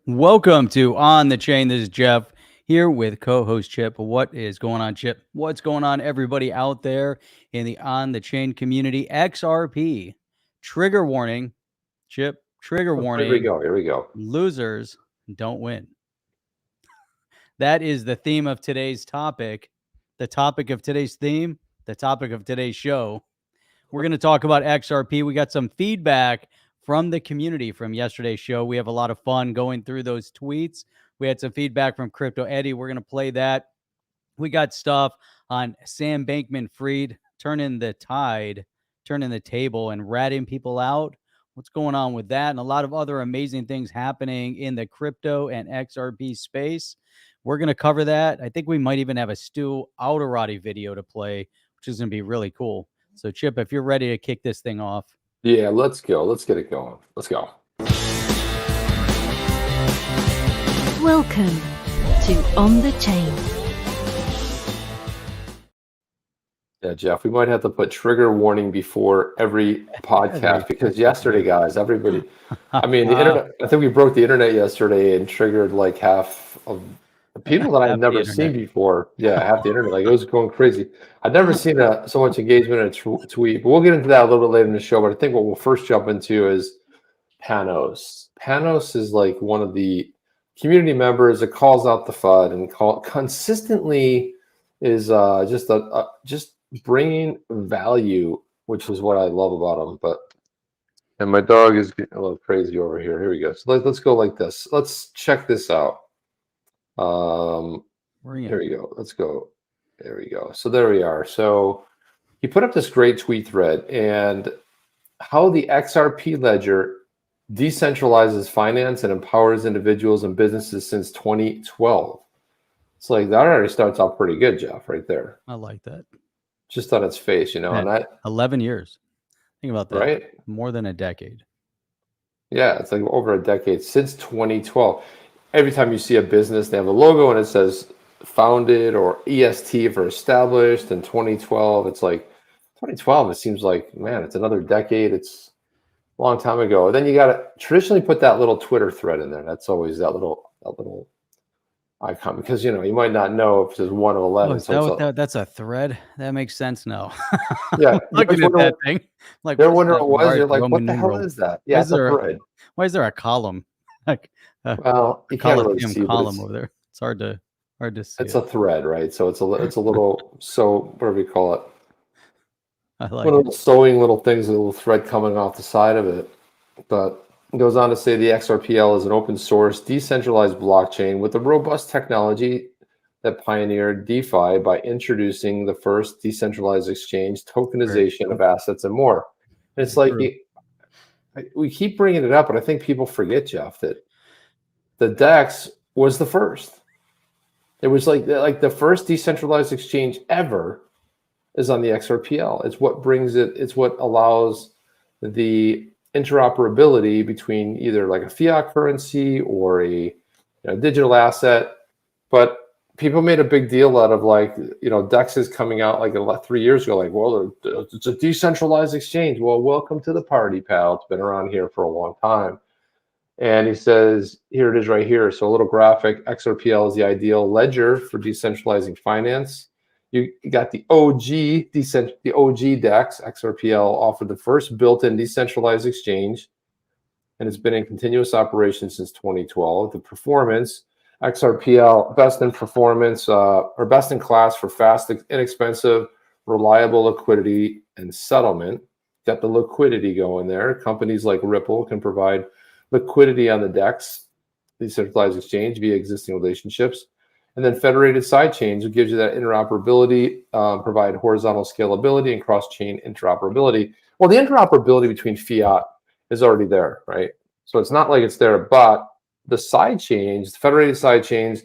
Welcome to On the Chain. This is Jeff here with co-host Chip. What is going on, Chip? What's going on, everybody out there in the On the Chain community? XRP. Trigger warning, Chip. Trigger warning. Here we go. Losers don't win. That is the theme of today's topic. The topic of today's theme, the topic of today's show. We're going to talk about XRP. We got some feedback from the community from yesterday's show. We have a lot of fun going through those tweets. We had some feedback from Crypto Eddie. We're going to play that. We got stuff on Sam Bankman-Fried turning the tide, turning the table and ratting people out. What's going on with that? And a lot of other amazing things happening in the crypto and XRP space. We're going to cover that. I think we might even have a Stu Alderoty video to play, which is going to be really cool. So, Chip, if you're ready to kick this thing off. Yeah, let's go. Let's get it going. Let's go. Welcome to On the Chain. Yeah, Jeff, we might have to put trigger warning before every podcast because yesterday, guys, everybody, I mean, the internet, I think we broke the internet yesterday and triggered like half of the people that I had never seen before. Yeah, half the internet. Like, it was going crazy. I'd never seen so much engagement in a tweet, but we'll get into that a little bit later in the show. But I think what we'll first jump into is Panos. Panos is like one of the community members that calls out the FUD and consistently is just bringing value, which is what I love about him. And my dog is getting a little crazy over here. Here we go. So let's go like this. Let's check this out. Here we go. Let's go. There we go. So there we are. So he put up this great tweet thread and how the XRP ledger decentralizes finance and empowers individuals and businesses since 2012. It's like that already starts off pretty good, Jeff, right there. I like that. Just on its face, you know. Man, and 11 years. Think about that. Right? More than a decade. Yeah, it's like over a decade since 2012. Every time you see a business, they have a logo and it says founded or EST for established in 2012. It's like 2012, it seems like, man, it's another decade. It's a long time ago. And then you got to traditionally put that little Twitter thread in there. That's always that little icon because, you know, you might not know if it's 1 of 11. Oh, that's a thread? That makes sense now. Yeah. Looking at that thing. Like, they're wondering what it was. You're like, what the hell is that? Yeah, it's a thread. Why is there a column? Like, well, you can't really see column over there. It's hard to see. It's a thread, right? So it's a little whatever you call it. I like little sewing little things, a little thread coming off the side of it. But it goes on to say the XRPL is an open source, decentralized blockchain with a robust technology that pioneered DeFi by introducing the first decentralized exchange, tokenization of assets, and more. And it's like we keep bringing it up, but I think people forget, Jeff, that the DEX was the first. It was like the first decentralized exchange ever is on the XRPL. It's what brings it. It's what allows the interoperability between either like a fiat currency or a digital asset. But people made a big deal out of like, DEX is coming out like 3 years ago. Like, well, it's a decentralized exchange. Well, welcome to the party, pal. It's been around here for a long time. And he says, here it is right here. So a little graphic, XRPL is the ideal ledger for decentralizing finance. You got the OG DEX. XRPL offered the first built-in decentralized exchange, and it's been in continuous operation since 2012. The performance, XRPL, best in performance or best in class for fast, inexpensive, reliable liquidity and settlement. Got the liquidity going there. Companies like Ripple can provide liquidity on the DEX, decentralized exchange, via existing relationships. And then federated sidechains, which gives you that interoperability, provide horizontal scalability and cross-chain interoperability. Well, the interoperability between fiat is already there, right? So it's not like it's there, but the sidechains, the federated sidechains,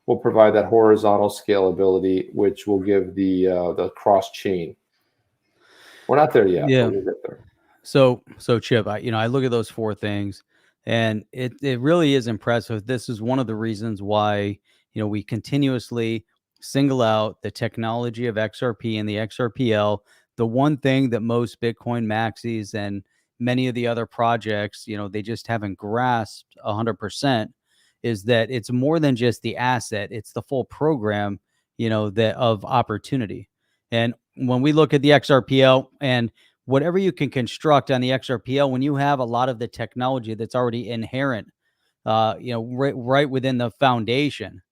will provide that horizontal scalability, which will give the cross-chain. We're not there yet. Yeah. We'll get there. So Chip, I look at those 4 things, and it really is impressive. This is one of the reasons why we continuously single out the technology of XRP and the XRPL. The one thing that most Bitcoin maxis and many of the other projects, they just haven't grasped 100% is that it's more than just the asset, it's the full program, that of opportunity. And when we look at the XRPL and whatever you can construct on the XRPL, when you have a lot of the technology that's already inherent, right within the foundation,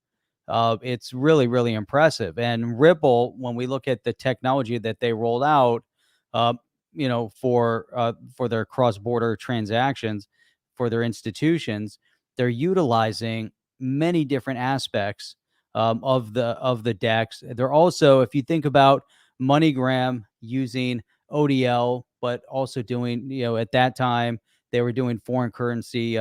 it's really, really impressive. And Ripple, when we look at the technology that they rolled out, for their cross-border transactions, for their institutions, they're utilizing many different aspects of the DEX. They're also, if you think about MoneyGram using ODL, but also doing, at that time they were doing foreign currency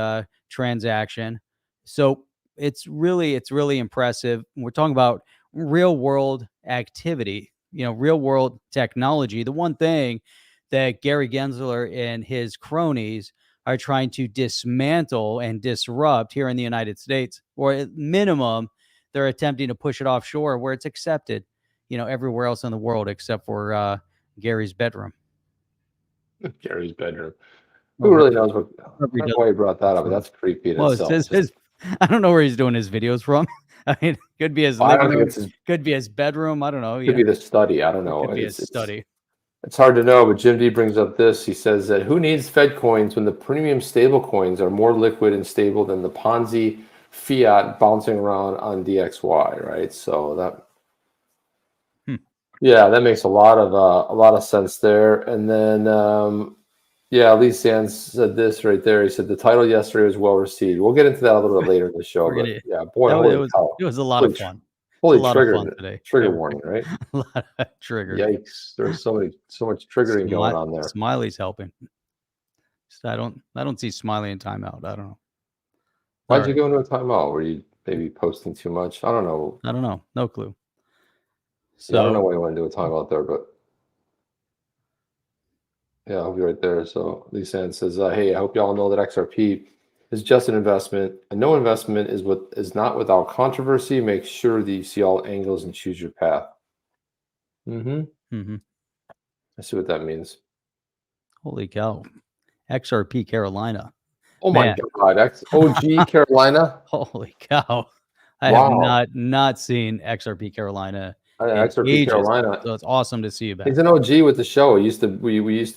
transaction. So it's really impressive. We're talking about real world activity, real world technology. The one thing that Gary Gensler and his cronies are trying to dismantle and disrupt here in the United States, or at minimum, they're attempting to push it offshore where it's accepted, everywhere else in the world except for Gary's bedroom. Gary's bedroom. Who really knows what? I don't know why you brought that up, but that's creepy in itself. I don't know where he's doing his videos from. I mean, could be his living room, could be his bedroom. I don't know. Could be the study. I don't know. Could be his study. It's hard to know, but Jim D brings up this. He says that who needs Fed coins when the premium stable coins are more liquid and stable than the Ponzi fiat bouncing around on DXY, right? So that, yeah, that makes a lot of sense there. And then, Lee Sands said this right there. He said the title yesterday was well received. We'll get into that a little bit later in the show. But yeah, boy, it was a lot of fun. Holy trigger today. Trigger warning, right? A lot of trigger. Yikes! There's so much triggering going on there. Smiley's helping. I don't see Smiley in timeout. I don't know. Why'd you go into a timeout? Were you maybe posting too much? I don't know. No clue. So I don't know why you want to do a timeout there, but yeah, I'll be right there. So Lisa says, "Hey, I hope y'all know that XRP is just an investment, and no investment is not without controversy. Make sure that you see all angles and choose your path." I see what that means. Holy cow. XRP Carolina. Oh my God. OG Carolina. Holy cow. I have not seen XRP Carolina. XRP Carolina. So it's awesome to see you back. He's an OG with the show. We used to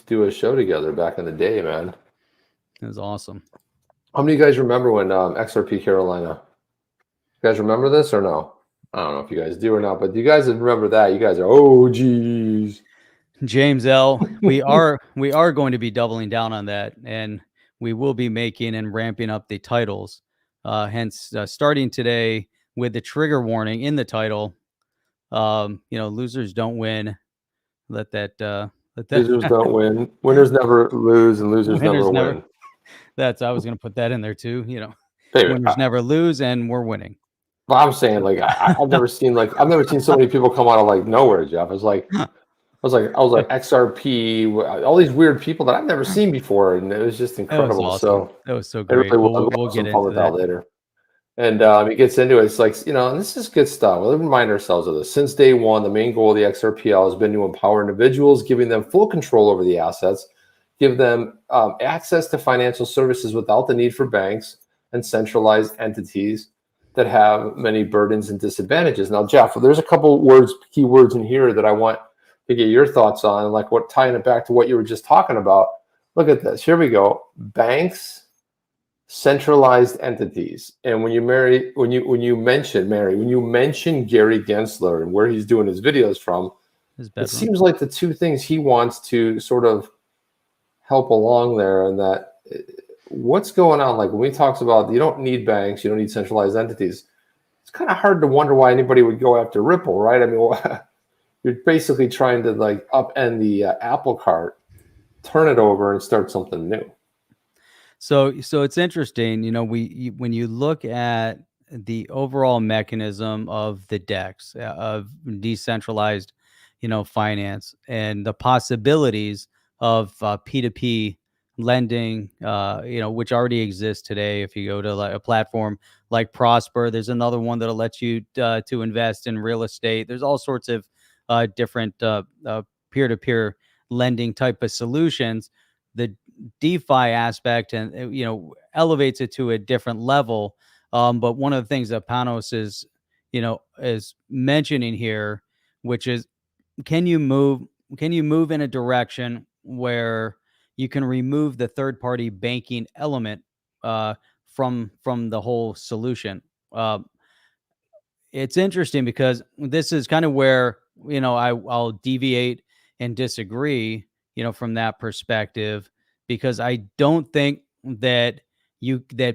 do a show together back in the day, man. It was awesome. How many of you guys remember when XRP Carolina? You guys remember this or no? I don't know if you guys do or not, but you guys remember that. You guys are OGs. James L. We are going to be doubling down on that, and we will be making and ramping up the titles. Hence, starting today with the trigger warning in the title. Losers don't win. Let that. Losers don't win. Winners never lose, and losers never win. I was going to put that in there too. Winners never lose, and we're winning. Well, I'm saying, like, I've never seen so many people come out of like nowhere, Jeff. I was like XRP, all these weird people that I've never seen before, and it was just incredible. Awesome. That was so great. We'll get into that later. And he gets into it. It's like, and this is good stuff. We'll remind ourselves of this. Since day one, the main goal of the XRPL has been to empower individuals, giving them full control over the assets, give them access to financial services without the need for banks and centralized entities that have many burdens and disadvantages. Now, Jeff, there's a couple key words in here that I want to get your thoughts on, like tying it back to what you were just talking about. Look at this. Here we go. Banks, centralized entities. And when you mention Gary Gensler and where he's doing his videos from, it seems like the two things he wants to sort of help along there, and that what's going on. Like when he talks about you don't need banks, you don't need centralized entities, it's kind of hard to wonder why anybody would go after Ripple, right? I mean, you're basically trying to like upend the apple cart, turn it over, and start something new. So it's interesting, when you look at the overall mechanism of the DEX, of decentralized, finance, and the possibilities of P2P lending, which already exists today. If you go to a platform like Prosper, there's another one that'll let you to invest in real estate. There's all sorts of different peer-to-peer lending type of solutions. The DeFi aspect and elevates it to a different level But one of the things that Panos is mentioning here, which is, can you move in a direction where you can remove the third party banking element from the whole solution? It's interesting because this is kind of where, I'll deviate and disagree, from that perspective, because I don't think that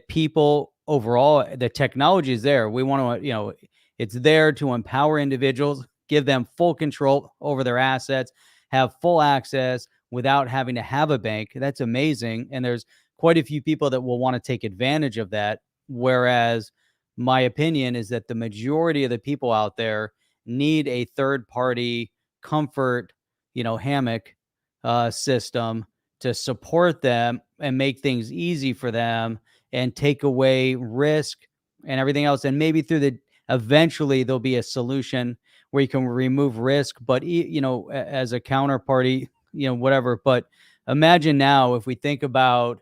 people overall, the technology is there. We want to, it's there to empower individuals, give them full control over their assets, have full access without having to have a bank. That's amazing. And there's quite a few people that will want to take advantage of that. Whereas my opinion is that the majority of the people out there need a third party comfort, hammock system to support them and make things easy for them and take away risk and everything else. And maybe eventually there'll be a solution where you can remove risk, but as a counterparty, whatever. But imagine now, if we think about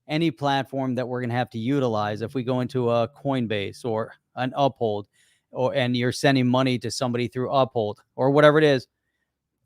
any platform that we're going to have to utilize, if we go into a Coinbase or an Uphold, and you're sending money to somebody through Uphold or whatever it is,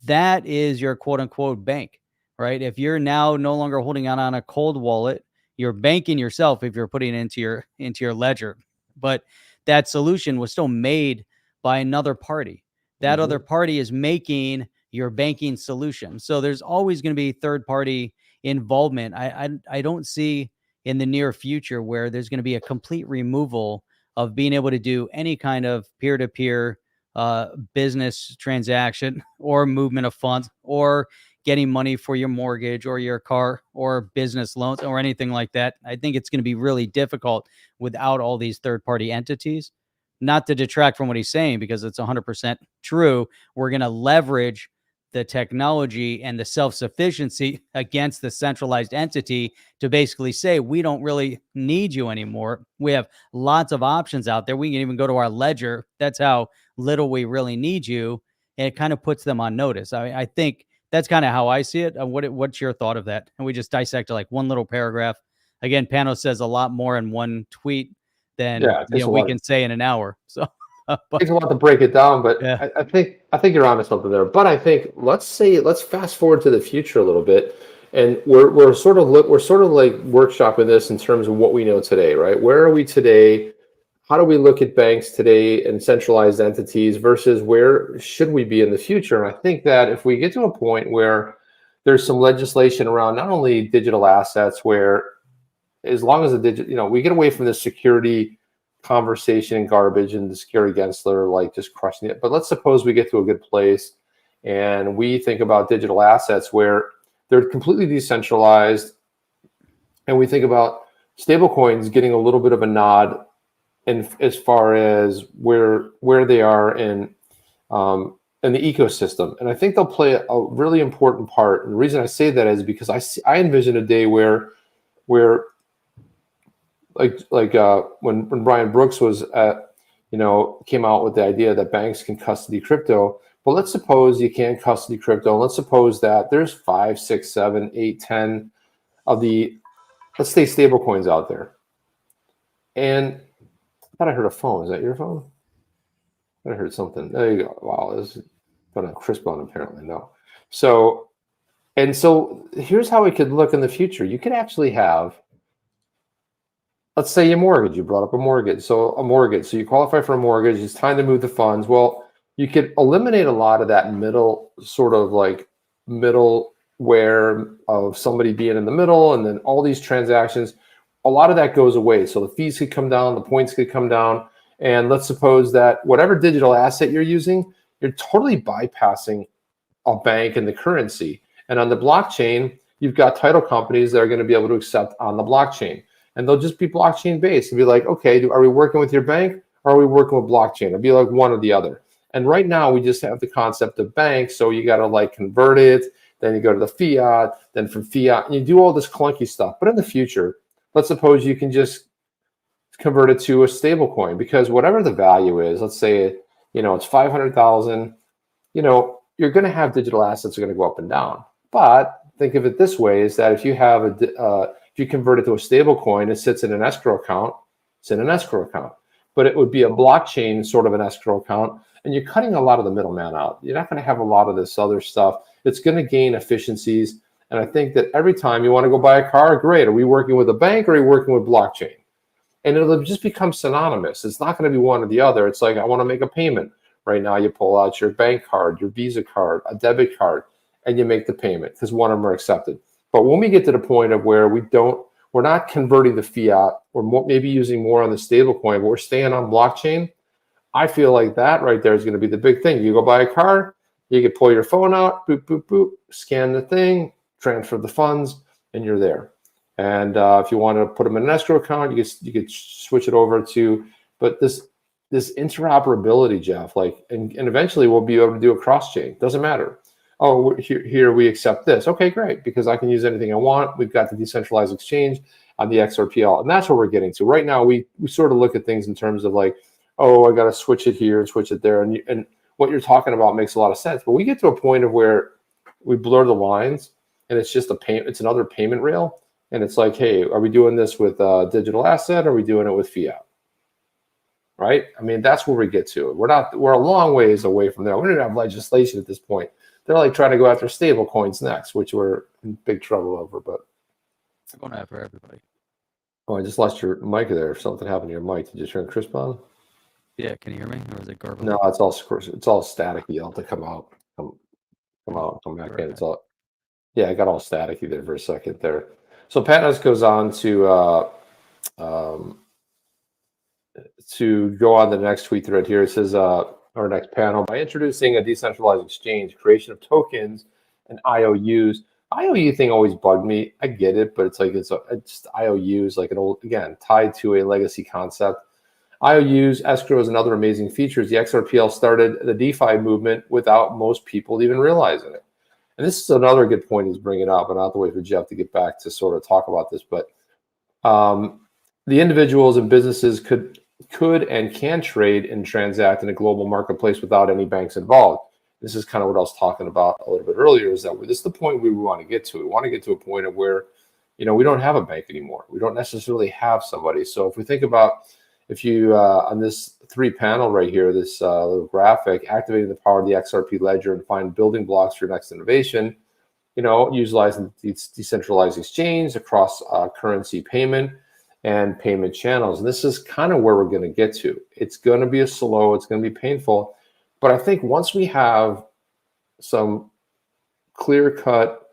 that is your quote unquote bank, right? If you're now no longer holding on a cold wallet, you're banking yourself if you're putting it into your ledger. But that solution was still made by another party. That other party is making your banking solution. So there's always going to be third party involvement. I don't see in the near future where there's going to be a complete removal of being able to do any kind of peer-to-peer business transaction or movement of funds or getting money for your mortgage or your car or business loans or anything like that. I think it's going to be really difficult without all these third-party entities. Not to detract from what he's saying, because it's 100% true. We're going to leverage the technology and the self-sufficiency against the centralized entity to basically say, we don't really need you anymore. We have lots of options out there. We can even go to our ledger. That's how little we really need you. And it kind of puts them on notice. I think that's kind of how I see it. What's your thought of that? And we just dissected like one little paragraph. Again, Panos says a lot more in one tweet than we can say in an hour. So it takes a lot to break it down, but yeah. I think you're onto something there. But I think let's fast forward to the future a little bit, and we're sort of like workshopping this in terms of what we know today, right? Where are we today? How do we look at banks today and centralized entities versus where should we be in the future? And I think that if we get to a point where there's some legislation around not only digital assets, where as long as we get away from this security conversation and garbage and the security Gensler, like just crushing it. But let's suppose we get to a good place and we think about digital assets where they're completely decentralized, and we think about stablecoins getting a little bit of a nod in as far as where they are in the ecosystem. And I think they'll play a really important part. And the reason I say that is because I envision a day where when Brian Brooks was came out with the idea that banks can custody crypto. Well, let's suppose you can't custody crypto. Let's suppose that there's 5, 6, 7, 8, 10 of the, let's say, stable coins out there. And I thought I heard a phone. Is that your phone? I heard something. There you go. Wow, this is got a crisp on apparently. No. So here's how it could look in the future. You could actually have, let's say, you brought up a mortgage. So you qualify for a mortgage. It's time to move the funds. Well, you could eliminate a lot of that middleware of somebody being in the middle, and then all these transactions. A lot of that goes away. So the fees could come down, the points could come down. And let's suppose that whatever digital asset you're using, you're totally bypassing a bank and the currency. And on the blockchain, you've got title companies that are going to be able to accept on the blockchain. And they'll just be blockchain based and be like, okay, are we working with your bank or are we working with blockchain? It'll be like one or the other. And right now we just have the concept of bank. So you got to like convert it, then you go to the fiat, then from fiat, and you do all this clunky stuff. But in the future, let's suppose you can just convert it to a stable coin, because whatever the value is, let's say, it's 500,000, you're going to have digital assets that are going to go up and down. But think of it this way, is that if you have if you convert it to a stable coin, it sits in an escrow account, It's in an escrow account, but it would be a blockchain sort of an escrow account, and you're cutting a lot of the middleman out. You're not going to have a lot of this other stuff. It's going to gain efficiencies. And I think that every time you want to go buy a car, great. Are we working with a bank or are we working with blockchain? And it'll just become synonymous. It's not going to be one or the other. It's like, I want to make a payment. Right now, you pull out your bank card, your Visa card, a debit card, and you make the payment because one of them are accepted. But when we get to the point of where we're not converting the fiat, or maybe using more on the stable coin, but we're staying on blockchain, I feel like that right there is going to be the big thing. You go buy a car, you can pull your phone out, boop, boop, boop, scan the thing, transfer the funds, and you're there. And if you want to put them in an escrow account, you could switch it over to, but this interoperability, Jeff, like, and eventually we'll be able to do a cross chain. Doesn't matter. Oh, here we accept this. Okay, great, because I can use anything I want. We've got the decentralized exchange on the XRPL, and that's what we're getting to. Right now, we sort of look at things in terms of like, oh, I got to switch it here and switch it there, and what you're talking about makes a lot of sense. But we get to a point of where we blur the lines, and it's just it's another payment rail, and it's like, hey, are we doing this with digital asset, or are we doing it with fiat? Right? I mean, that's where we get to. We're a long ways away from there. We don't have legislation at this point. They're like trying to go after stable coins next, which we're in big trouble over. But they're going after everybody. Oh, I just lost your mic there. Something happened to your mic. Did you turn crisp on? Yeah, can you hear me? Or is it garbage? No, it's all staticky. You'll have to come out, come back in. It's all, yeah, I got all staticky there for a second there. So Panos goes on to go on the next tweet thread here. It says, our next panel, by introducing a decentralized exchange, creation of tokens and IOUs. IOU thing always bugged me. I get it, but it's like it's just IOUs, like an old, again, tied to a legacy concept. IOUs, escrows, and other amazing features. The XRPL started the DeFi movement without most people even realizing it. And this is another good point he's bringing up, and I'll have to wait for Jeff to get back to sort of talk about this. But the individuals and businesses could and can trade and transact in a global marketplace without any banks involved. This is kind of what I was talking about a little bit earlier, is that this is the point we want to get to. We want to get to a point of where, we don't have a bank anymore. We don't necessarily have somebody. So if we think about, if you, on this 3 panel right here, this little graphic, activating the power of the XRP ledger and find building blocks for your next innovation, utilizing decentralized exchange across currency payment and payment channels. And this is kind of where we're going to get to. It's going to be it's going to be painful. But I think once we have some clear-cut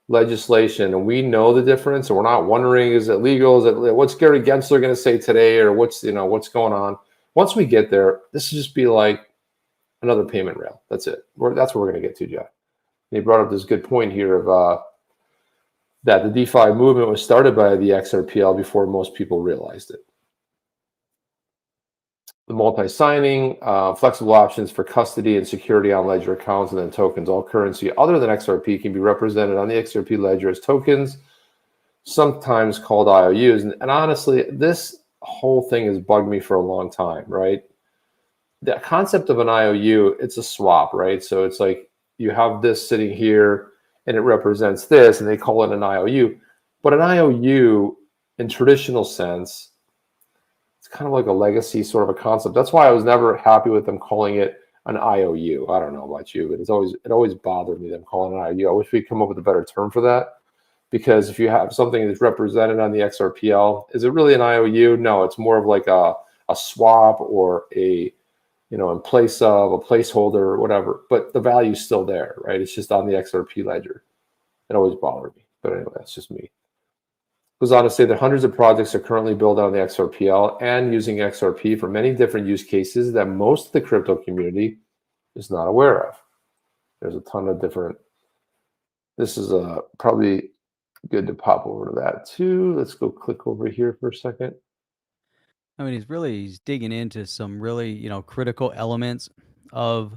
legislation and we know the difference, and we're not wondering, is it legal? Is it, what's Gary Gensler going to say today, or what's going on? Once we get there, this will just be like another payment rail. That's it. That's what we're going to get to, Jeff. And he brought up this good point here of that the DeFi movement was started by the XRPL before most people realized it. The multi-signing, flexible options for custody and security on ledger accounts, and then tokens. All currency other than XRP can be represented on the XRP ledger as tokens, sometimes called IOUs. And honestly, this whole thing has bugged me for a long time, right? The concept of an IOU, it's a swap, right? So it's like you have this sitting here, and it represents this, and they call it an IOU. But an IOU, in traditional sense, it's kind of like a legacy sort of a concept. That's why I was never happy with them calling it an IOU. I don't know about you, but it always bothered me them calling it an IOU. I wish we'd come up with a better term for that, because if you have something that's represented on the XRPL, is it really an IOU? No, it's more of like a swap, or a in place of a placeholder or whatever, but the value's still there, right? It's just on the XRP ledger. It always bothered me, but anyway, that's just me. Goes on to say that hundreds of projects are currently built on the XRPL and using XRP for many different use cases that most of the crypto community is not aware of. There's a ton of different. This is probably good to pop over to that too. Let's go click over here for a second. I mean, he's digging into some really, critical elements of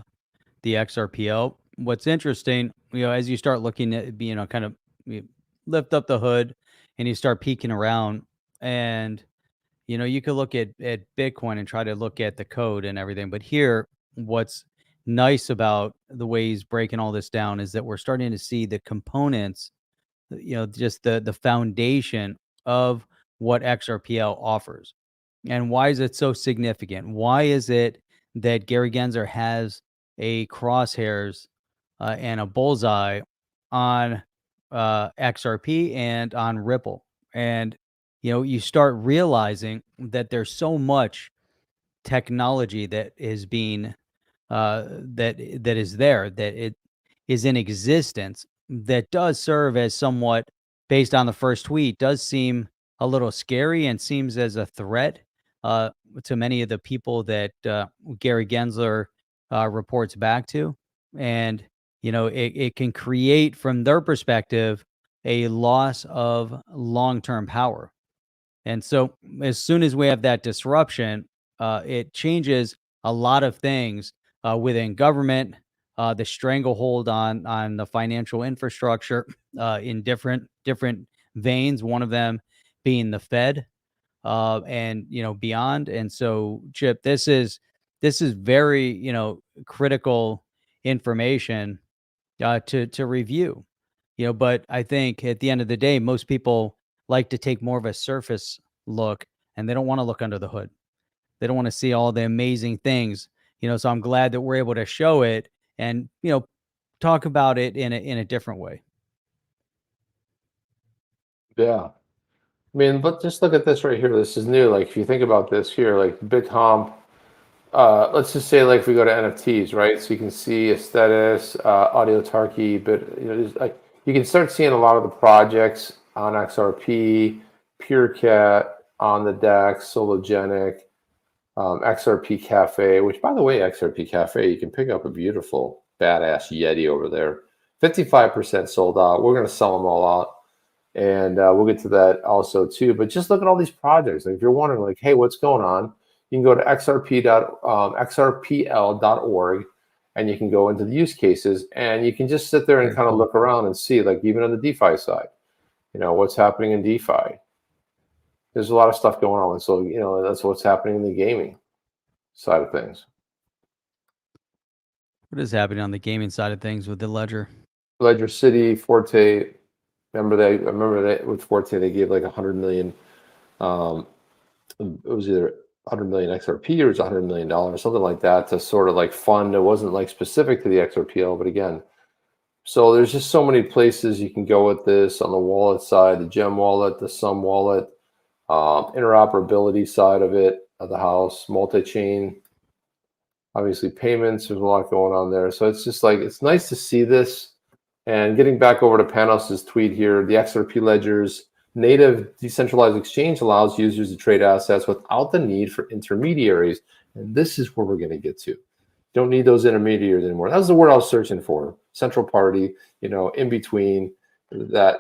the XRPL. What's interesting, as you start looking at, kind of you lift up the hood and you start peeking around, and, you could look at Bitcoin and try to look at the code and everything. But here, what's nice about the way he's breaking all this down is that we're starting to see the components, just the foundation of what XRPL offers. And why is it so significant? Why is it that Gary Gensler has a crosshairs and a bullseye on XRP and on Ripple? And you start realizing that there's so much technology that is being that is there, that it is in existence, that does serve as somewhat, based on the first tweet, does seem a little scary and seems as a threat uh, to many of the people that Gary Gensler reports back to. And it can create, from their perspective, a loss of long-term power. And so as soon as we have that disruption, it changes a lot of things within government, the stranglehold on the financial infrastructure in different veins. One of them being the Fed, and beyond. And so, Chip, this is very critical information to review. But I think at the end of the day, most people like to take more of a surface look, and they don't want to look under the hood. They don't want to see all the amazing things. So I'm glad that we're able to show it and talk about it in a different way. Yeah. I mean, but just look at this right here. This is new. Like, if you think about this here, like big comp, let's just say, like, if we go to NFTs, right? So you can see aesthetics, Audiotarchy, but like, you can start seeing a lot of the projects on XRP, PureCat, on the DEX, Sologenic, XRP Cafe, which, by the way, XRP Cafe, you can pick up a beautiful, badass Yeti over there. 55% sold out. We're going to sell them all out. And we'll get to that also too. But just look at all these projects. Like, if you're wondering, like, hey, what's going on? You can go to XRPL.org, and you can go into the use cases, and you can just sit there and kind of look around and see, like, even on the DeFi side, what's happening in DeFi. There's a lot of stuff going on. And so, that's what's happening in the gaming side of things. What is happening on the gaming side of things with the Ledger? Ledger City, Forte. I remember that with Forte, they gave like 100 million. It was either 100 million XRP or it was $100 million, something like that, to sort of like fund. It wasn't like specific to the XRPL, but again, so there's just so many places you can go with this on the wallet side, the Gem wallet, the Sum wallet, interoperability side of it, of the house, multi-chain, obviously payments. There's a lot going on there. So it's just like, it's nice to see this. And getting back over to Panos' tweet here, the XRP Ledger's native decentralized exchange allows users to trade assets without the need for intermediaries. And this is where we're going to get to. You don't need those intermediaries anymore. That was the word I was searching for. Central party, in between that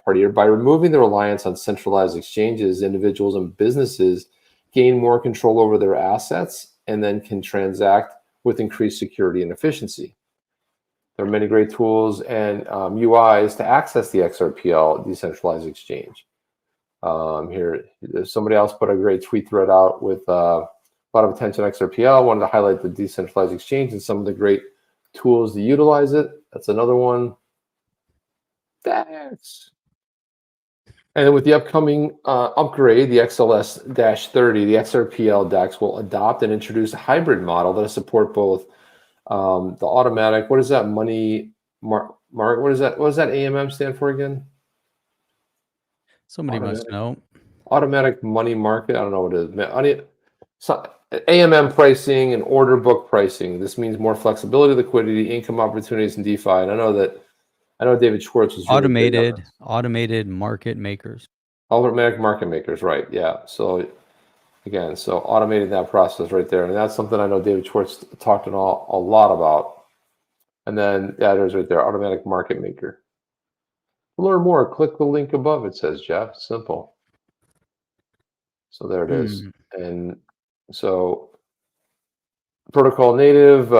party. By removing the reliance on centralized exchanges, individuals and businesses gain more control over their assets and then can transact with increased security and efficiency. There are many great tools and UIs to access the XRPL decentralized exchange. Here, somebody else put a great tweet thread out with a lot of attention to XRPL. I wanted to highlight the decentralized exchange and some of the great tools to utilize it. That's another one. DEX. And then with the upcoming upgrade, the XLS-30, the XRPL DEX will adopt and introduce a hybrid model that will support both the automatic, what is that, money mark? What does that AMM stand for again? Somebody must know. Automatic money market. I don't know what it is. So, AMM pricing and order book pricing. This means more flexibility, liquidity, income opportunities in DeFi. And I know David Schwartz was really automated market makers. Automatic market makers, right? Yeah. So again, so automating that process right there. And that's something I know David Schwartz talked a lot about. And then, yeah, there's right there, automatic market maker. To learn more, click the link above, it says, Jeff. Simple. So there it is. And so protocol native,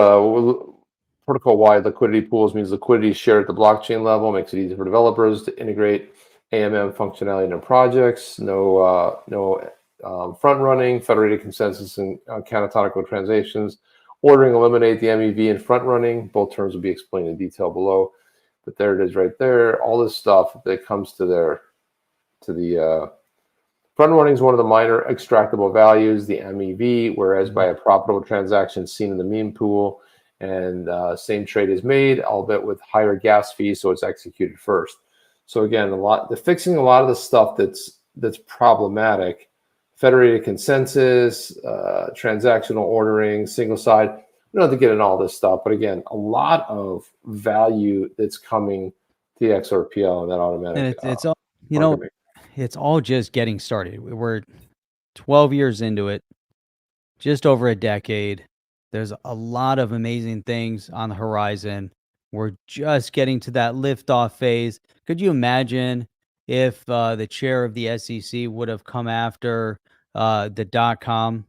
protocol-wide liquidity pools means liquidity is shared at the blockchain level, makes it easy for developers to integrate AMM functionality into projects. No front running, federated consensus, and canonical transactions. Ordering, eliminate the MEV and front running. Both terms will be explained in detail below. But there it is right there. All this stuff that comes to the Front running is one of the minor extractable values, the MEV, whereas by a profitable transaction seen in the meme pool, and same trade is made, albeit with higher gas fees, so it's executed first. So again, they're fixing a lot of the stuff that's problematic. Federated consensus, transactional ordering, single side. We don't have to get into all this stuff, but again, a lot of value that's coming to the XRPL and that automatic. And it's all, you know, it's all just getting started. We're 12 years into it, just over a decade. There's a lot of amazing things on the horizon. We're just getting to that liftoff phase. Could you imagine if the chair of the SEC would have come after the .com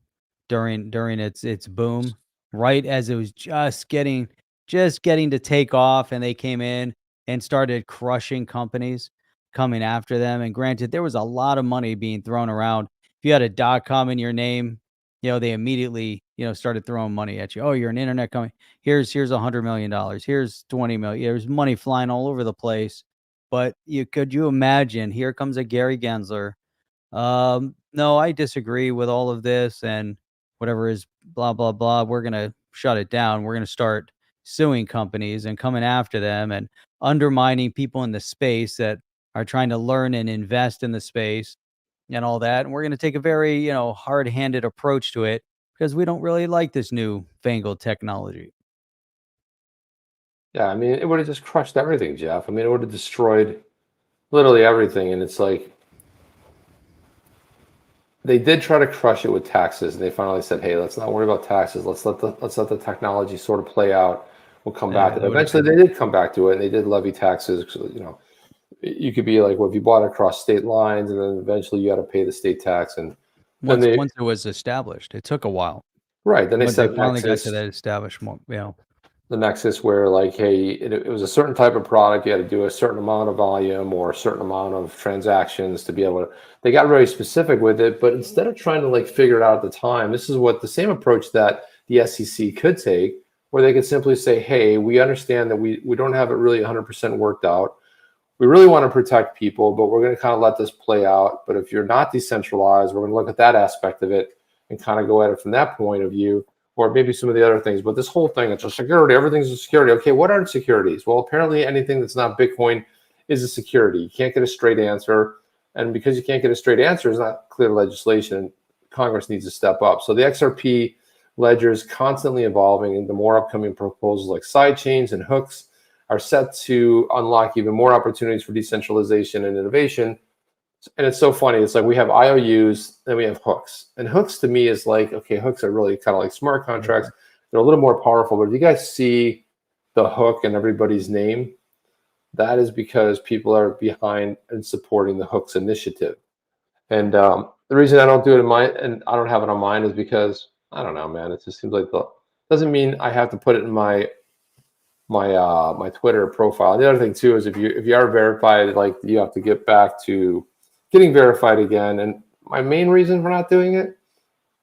during its boom, right as it was just getting to take off, and they came in and started crushing companies coming after them. And granted, there was a lot of money being thrown around. If you had a .com in your name, they immediately, started throwing money at you. Oh, you're an internet company. Here's $100 million. Here's 20 million. There's money flying all over the place. But could you imagine? Here comes a Gary Gensler. No, I disagree with all of this and whatever is blah blah blah. We're gonna shut it down. We're gonna start suing companies and coming after them and undermining people in the space that are trying to learn and invest in the space and all that. And we're going to take a very, hard-handed approach to it because we don't really like this new fangled technology. Yeah, I mean, it would have just crushed everything, Jeff. I mean, it would have destroyed literally everything. And it's like, they did try to crush it with taxes, and they finally said, "Hey, let's not worry about taxes. Let's let the technology sort of play out. We'll come back to it." Eventually, they did come back to it, and they did levy taxes. So, you could be like, well, if you bought across state lines, and then eventually you had to pay the state tax. And once it was established, it took a while. Right. Then they said they finally got to that establishment. The nexus where, like, hey, it was a certain type of product. You had to do a certain amount of volume or a certain amount of transactions to be able to. They got very specific with it, but instead of trying to like figure it out at the time, this is what the same approach that the SEC could take, where they could simply say, hey, we understand that we don't have it really 100% worked out. We really want to protect people, but we're going to kind of let this play out. But if you're not decentralized, we're going to look at that aspect of it and kind of go at it from that point of view, or maybe some of the other things. But this whole thing, it's a security. Everything's a security. Okay, what are securities? Well, apparently anything that's not Bitcoin is a security. You can't get a straight answer. And because you can't get a straight answer, it's not clear legislation. Congress needs to step up. So the XRP ledger is constantly evolving, and the more upcoming proposals like sidechains and hooks are set to unlock even more opportunities for decentralization and innovation. And it's so funny. It's like we have IOUs, then we have hooks. And hooks to me is like, okay, hooks are really kind of like smart contracts. They're a little more powerful. But if you guys see the hook in everybody's name, that is because people are behind and supporting the hooks initiative. And the reason I don't do it in mine, and I don't have it on mine, is because I don't know, man. It just seems like doesn't mean I have to put it in my Twitter profile. The other thing too is if you are verified, like, you have to get back to getting verified again. And my main reason for not doing it,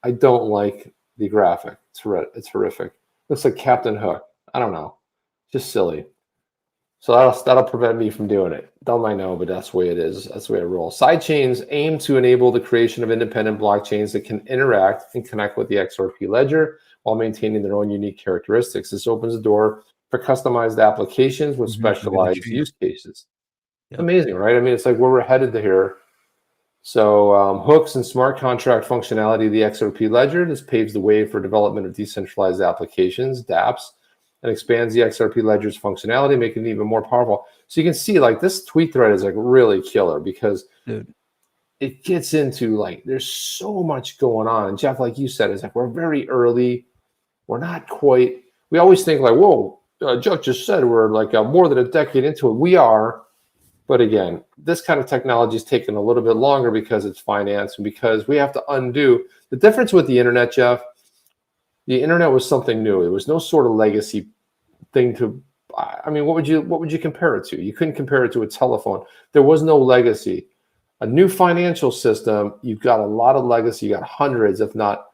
I don't like the graphic. It's horrific. Looks like Captain Hook. I don't know, just silly. So that'll prevent me from doing it. Dumb, I know, but that's the way it is. That's the way I roll. Sidechains aim to enable the creation of independent blockchains that can interact and connect with the XRP ledger while maintaining their own unique characteristics. This opens the door for customized applications with specialized use cases. Yep. Amazing, right? I mean, it's like where we're headed to here. So hooks and smart contract functionality of the XRP ledger. This paves the way for development of decentralized applications, dApps, and expands the XRP ledger's functionality, making it even more powerful. So you can see, like, this tweet thread is like really killer because it gets into, like, there's so much going on. And Jeff, like you said, it's like we're very early. We're not quite. We always think like, whoa, Jeff just said we're like more than a decade into it. We are. But again, this kind of technology is taking a little bit longer because it's finance and because we have to undo. The difference with the internet, Jeff, the internet was something new. It was no sort of legacy thing to, I mean, what would you compare it to? You couldn't compare it to a telephone. There was no legacy. A new financial system, you've got a lot of legacy. You got hundreds, if not,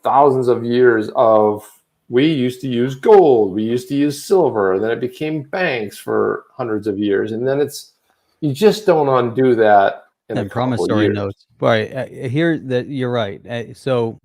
thousands of years of, we used to use gold, we used to use silver, and then it became banks for hundreds of years. And then you just don't undo that in a And couple of promissory years. notes. Right. Here that you're right. So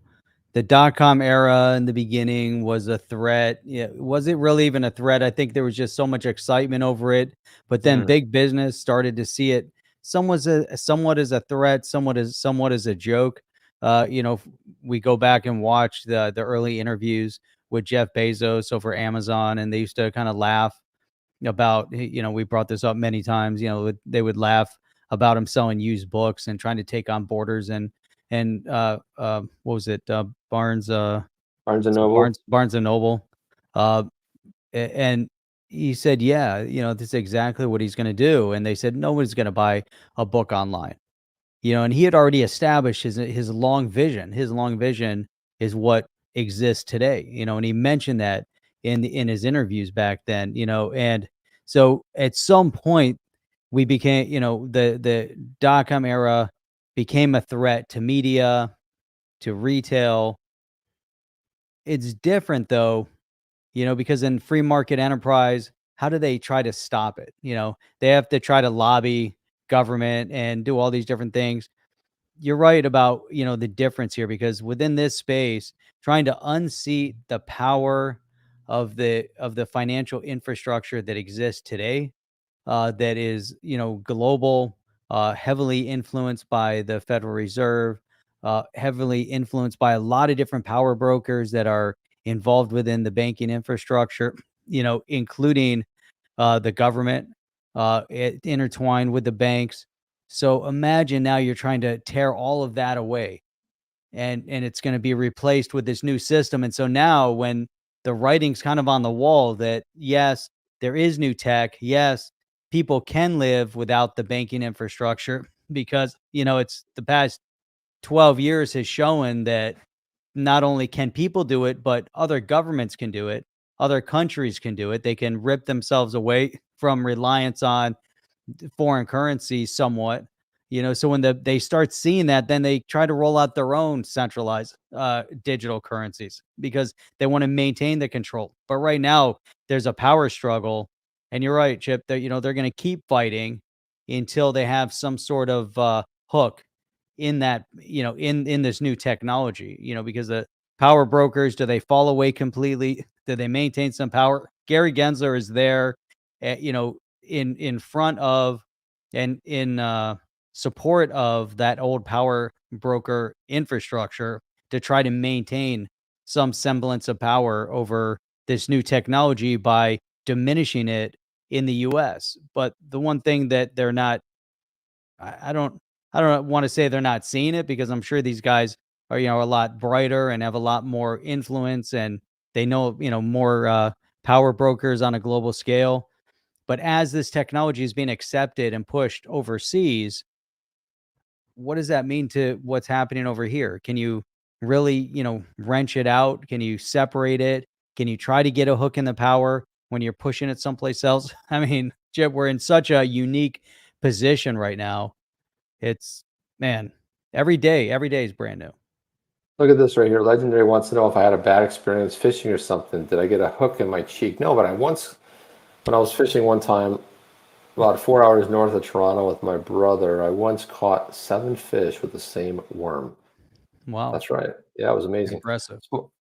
the dot-com era in the beginning was a threat. Yeah, was it really even a threat? I think there was just so much excitement over it. But then Mm. big business started to see it somewhat as a threat, somewhat as a joke. We go back and watch the early interviews with Jeff Bezos over Amazon, and they used to kind of laugh about, we brought this up many times. They would laugh about him selling used books and trying to take on Borders and what was it, Barnes, Barnes and Noble. Barnes and Noble, uh, and he said, yeah, this is exactly what he's going to do. And they said nobody's going to buy a book online. And he had already established his long vision. His long vision is what exists today. And he mentioned that in his interviews back then. And so at some point we became, the dot-com era became a threat to media, to retail. It's different though, because in free market enterprise, how do they try to stop it? They have to try to lobby government and do all these different things. You're right about, the difference here, because within this space, trying to unseat the power of the financial infrastructure that exists today, that is, global, heavily influenced by the Federal Reserve, heavily influenced by a lot of different power brokers that are involved within the banking infrastructure, including the government, intertwined with the banks. So imagine now you're trying to tear all of that away, and it's going to be replaced with this new system. And so now when the writing's kind of on the wall that yes, there is new tech, yes, people can live without the banking infrastructure, because it's the past 12 years has shown that not only can people do it, but other governments can do it, other countries can do it. They can rip themselves away from reliance on foreign currency somewhat. So when they start seeing that, then they try to roll out their own centralized digital currencies, because they want to maintain the control. But right now there's a power struggle, and you're right, Chip, that they're going to keep fighting until they have some sort of hook in that, in this new technology, because the power brokers, do they fall away completely? Do they maintain some power? Gary Gensler is there, in front of and in support of that old power broker infrastructure, to try to maintain some semblance of power over this new technology by diminishing it in the US. But the one thing that they're not, I don't want to say they're not seeing it, because I'm sure these guys are, a lot brighter and have a lot more influence, and they know, more power brokers on a global scale. But as this technology is being accepted and pushed overseas, what does that mean to what's happening over here? Can you really, wrench it out? Can you separate it? Can you try to get a hook in the power when you're pushing it someplace else? I mean, Jeb, we're in such a unique position right now. It's, man, every day is brand new. Look at this right here. Legendary wants to know if I had a bad experience fishing or something. Did I get a hook in my cheek? No, but when I was fishing one time, about 4 hours north of Toronto with my brother, I once caught 7 fish with the same worm. Wow. That's right. Yeah, it was amazing. Impressive.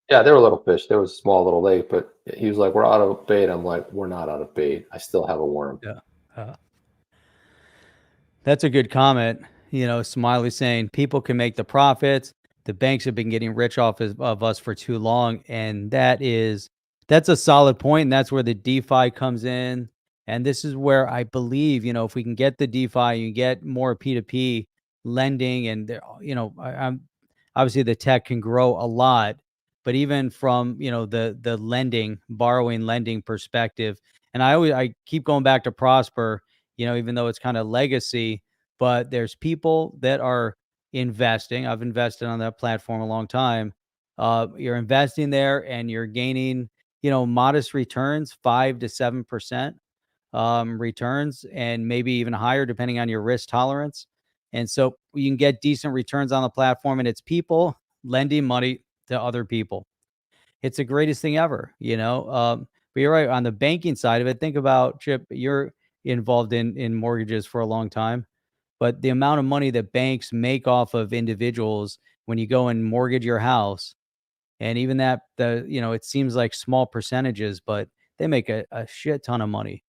Yeah, they were little fish. There was a small little lake, but he was like, "We're out of bait." I'm like, "We're not out of bait. I still have a worm." Yeah. That's a good comment. Smiley saying people can make the profits. The banks have been getting rich off of us for too long. And that's a solid point. And that's where the DeFi comes in. And this is where I believe, if we can get the DeFi, you get more P2P lending, and I'm obviously the tech can grow a lot, but even from, the borrowing lending perspective. And I keep going back to Prosper, even though it's kind of legacy, but there's people that are investing. I've invested on that platform a long time. You're investing there and you're gaining, modest returns, 5 to 7% returns, and maybe even higher depending on your risk tolerance. And so you can get decent returns on the platform, and it's people lending money to other people. It's the greatest thing ever, but you're right on the banking side of it. Think about, Chip, you're involved in mortgages for a long time. but the amount of money that banks make off of individuals when you go and mortgage your house, and even that, it seems like small percentages, but they make a shit ton of money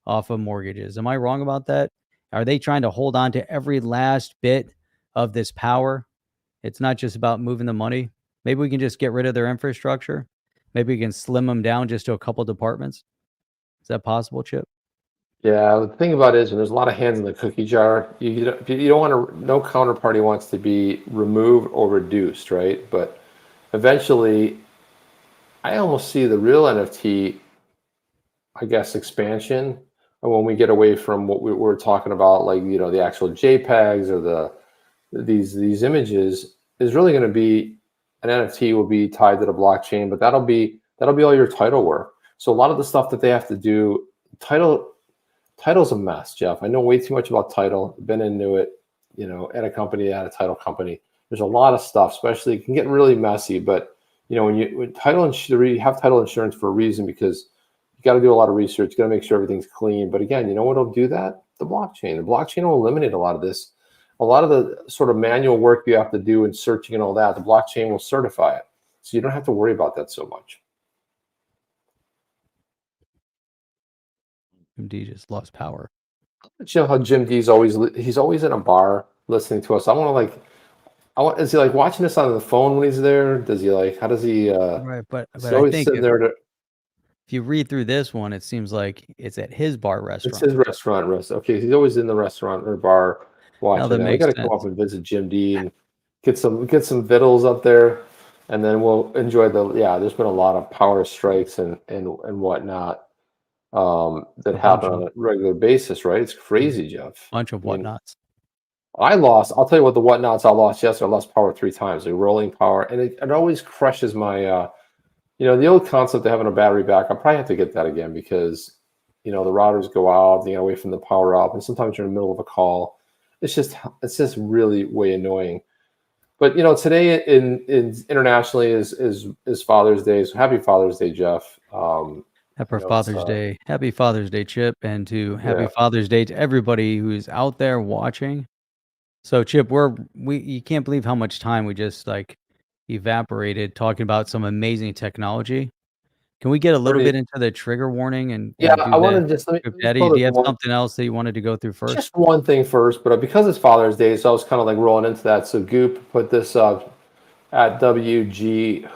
off of mortgages. Am I wrong about that? Are they trying to hold on to every last bit of this power? It's not just about moving the money. Maybe we can just get rid of their infrastructure. Maybe we can slim them down just to a couple departments. Is that possible, Chip? Yeah, the thing about it is when there's a lot of hands in the cookie jar, you don't want to, no counterparty wants to be removed or reduced, right? But eventually, I almost see the real NFT, I guess, expansion when we get away from what we're talking about, like, the actual JPEGs or these images, is really going to be an NFT will be tied to the blockchain, but that'll be all your title work. So a lot of the stuff that they have to do, title's a mess, Jeff. I know way too much about title. Been into it, at a company, at a title company. There's a lot of stuff, especially it can get really messy. But when you have title insurance for a reason, because you got to do a lot of research. You got to make sure everything's clean. But again, you know what will do that? The blockchain. The blockchain will eliminate a lot of this. A lot of the sort of manual work you have to do in searching and all that, the blockchain will certify it. So you don't have to worry about that so much. Jim D just lost power. You know how Jim D's he's always in a bar listening to us. Is he like watching us on the phone when he's there? Does he how does he Right, but he's I always think sitting there if you read through this one, it seems like it's at his bar restaurant. It's his restaurant. Okay, he's always in the restaurant or bar watching that. We got to come up and visit Jim D and get some vittles up there, and then we'll enjoy there's been a lot of power strikes and whatnot that happen on a regular basis, right? It's crazy, Jeff. Bunch of whatnots. I'll tell you what the whatnots I lost yesterday. I lost power 3 times, like rolling power, and it always crushes my the old concept of having a battery backup. I probably have to get that again because the routers go out, they get away from the power up, and sometimes you're in the middle of a call. It's just really way annoying. But today in internationally is Father's Day. So happy Father's Day, Jeff. Happy Father's Day. Happy Father's Day, Chip, and happy Father's Day to everybody who's out there watching. So Chip, you can't believe how much time we just evaporated talking about some amazing technology. Can we get a little bit into the trigger warning and I want to just Daddy, do you have something else that you wanted to go through first? Just one thing first, but because it's Father's Day, so I was kind of rolling into that. So Goop put this up at WG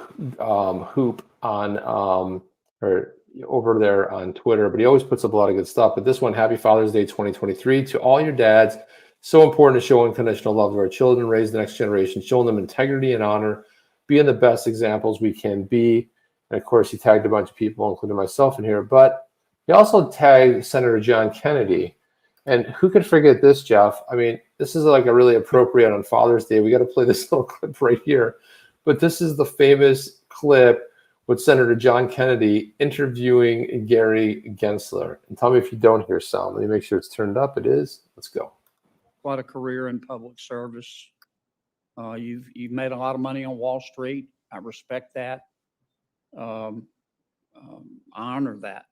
Hoop on or over there on Twitter, but he always puts up a lot of good stuff. But this one, happy Father's Day 2023 to all your dads. So important to show unconditional love to our children, raise the next generation, showing them integrity and honor, being the best examples we can be. And of course, he tagged a bunch of people, including myself in here, but he also tagged Senator John Kennedy. And who could forget this, Jeff? I mean, this is a really appropriate on Father's Day. We got to play this little clip right here. But this is the famous clip with Senator John Kennedy interviewing Gary Gensler. And tell me if you don't hear sound. Let me make sure it's turned up. It is. Let's go. Quite a career in public service. You've made a lot of money on Wall Street. I respect that. I honor that.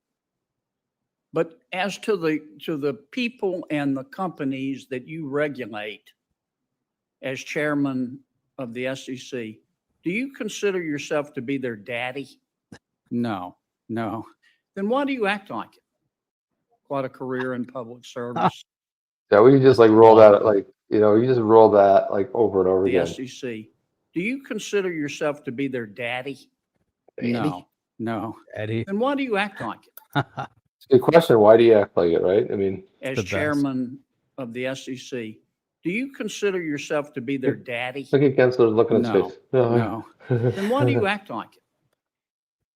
But as to the people and the companies that you regulate as chairman of the SEC, do you consider yourself to be their daddy? No. Then why do you act like it? Quite a career in public service. Yeah, we just roll that you just roll that over and over again. The SEC. Do you consider yourself to be their daddy? No. Daddy. Then why do you act like it? It's a good question. Why do you act like it, right? I mean, as chairman of the SEC, do you consider yourself to be their daddy? Look at Gensler looking at his face. No. Then why do you act like it?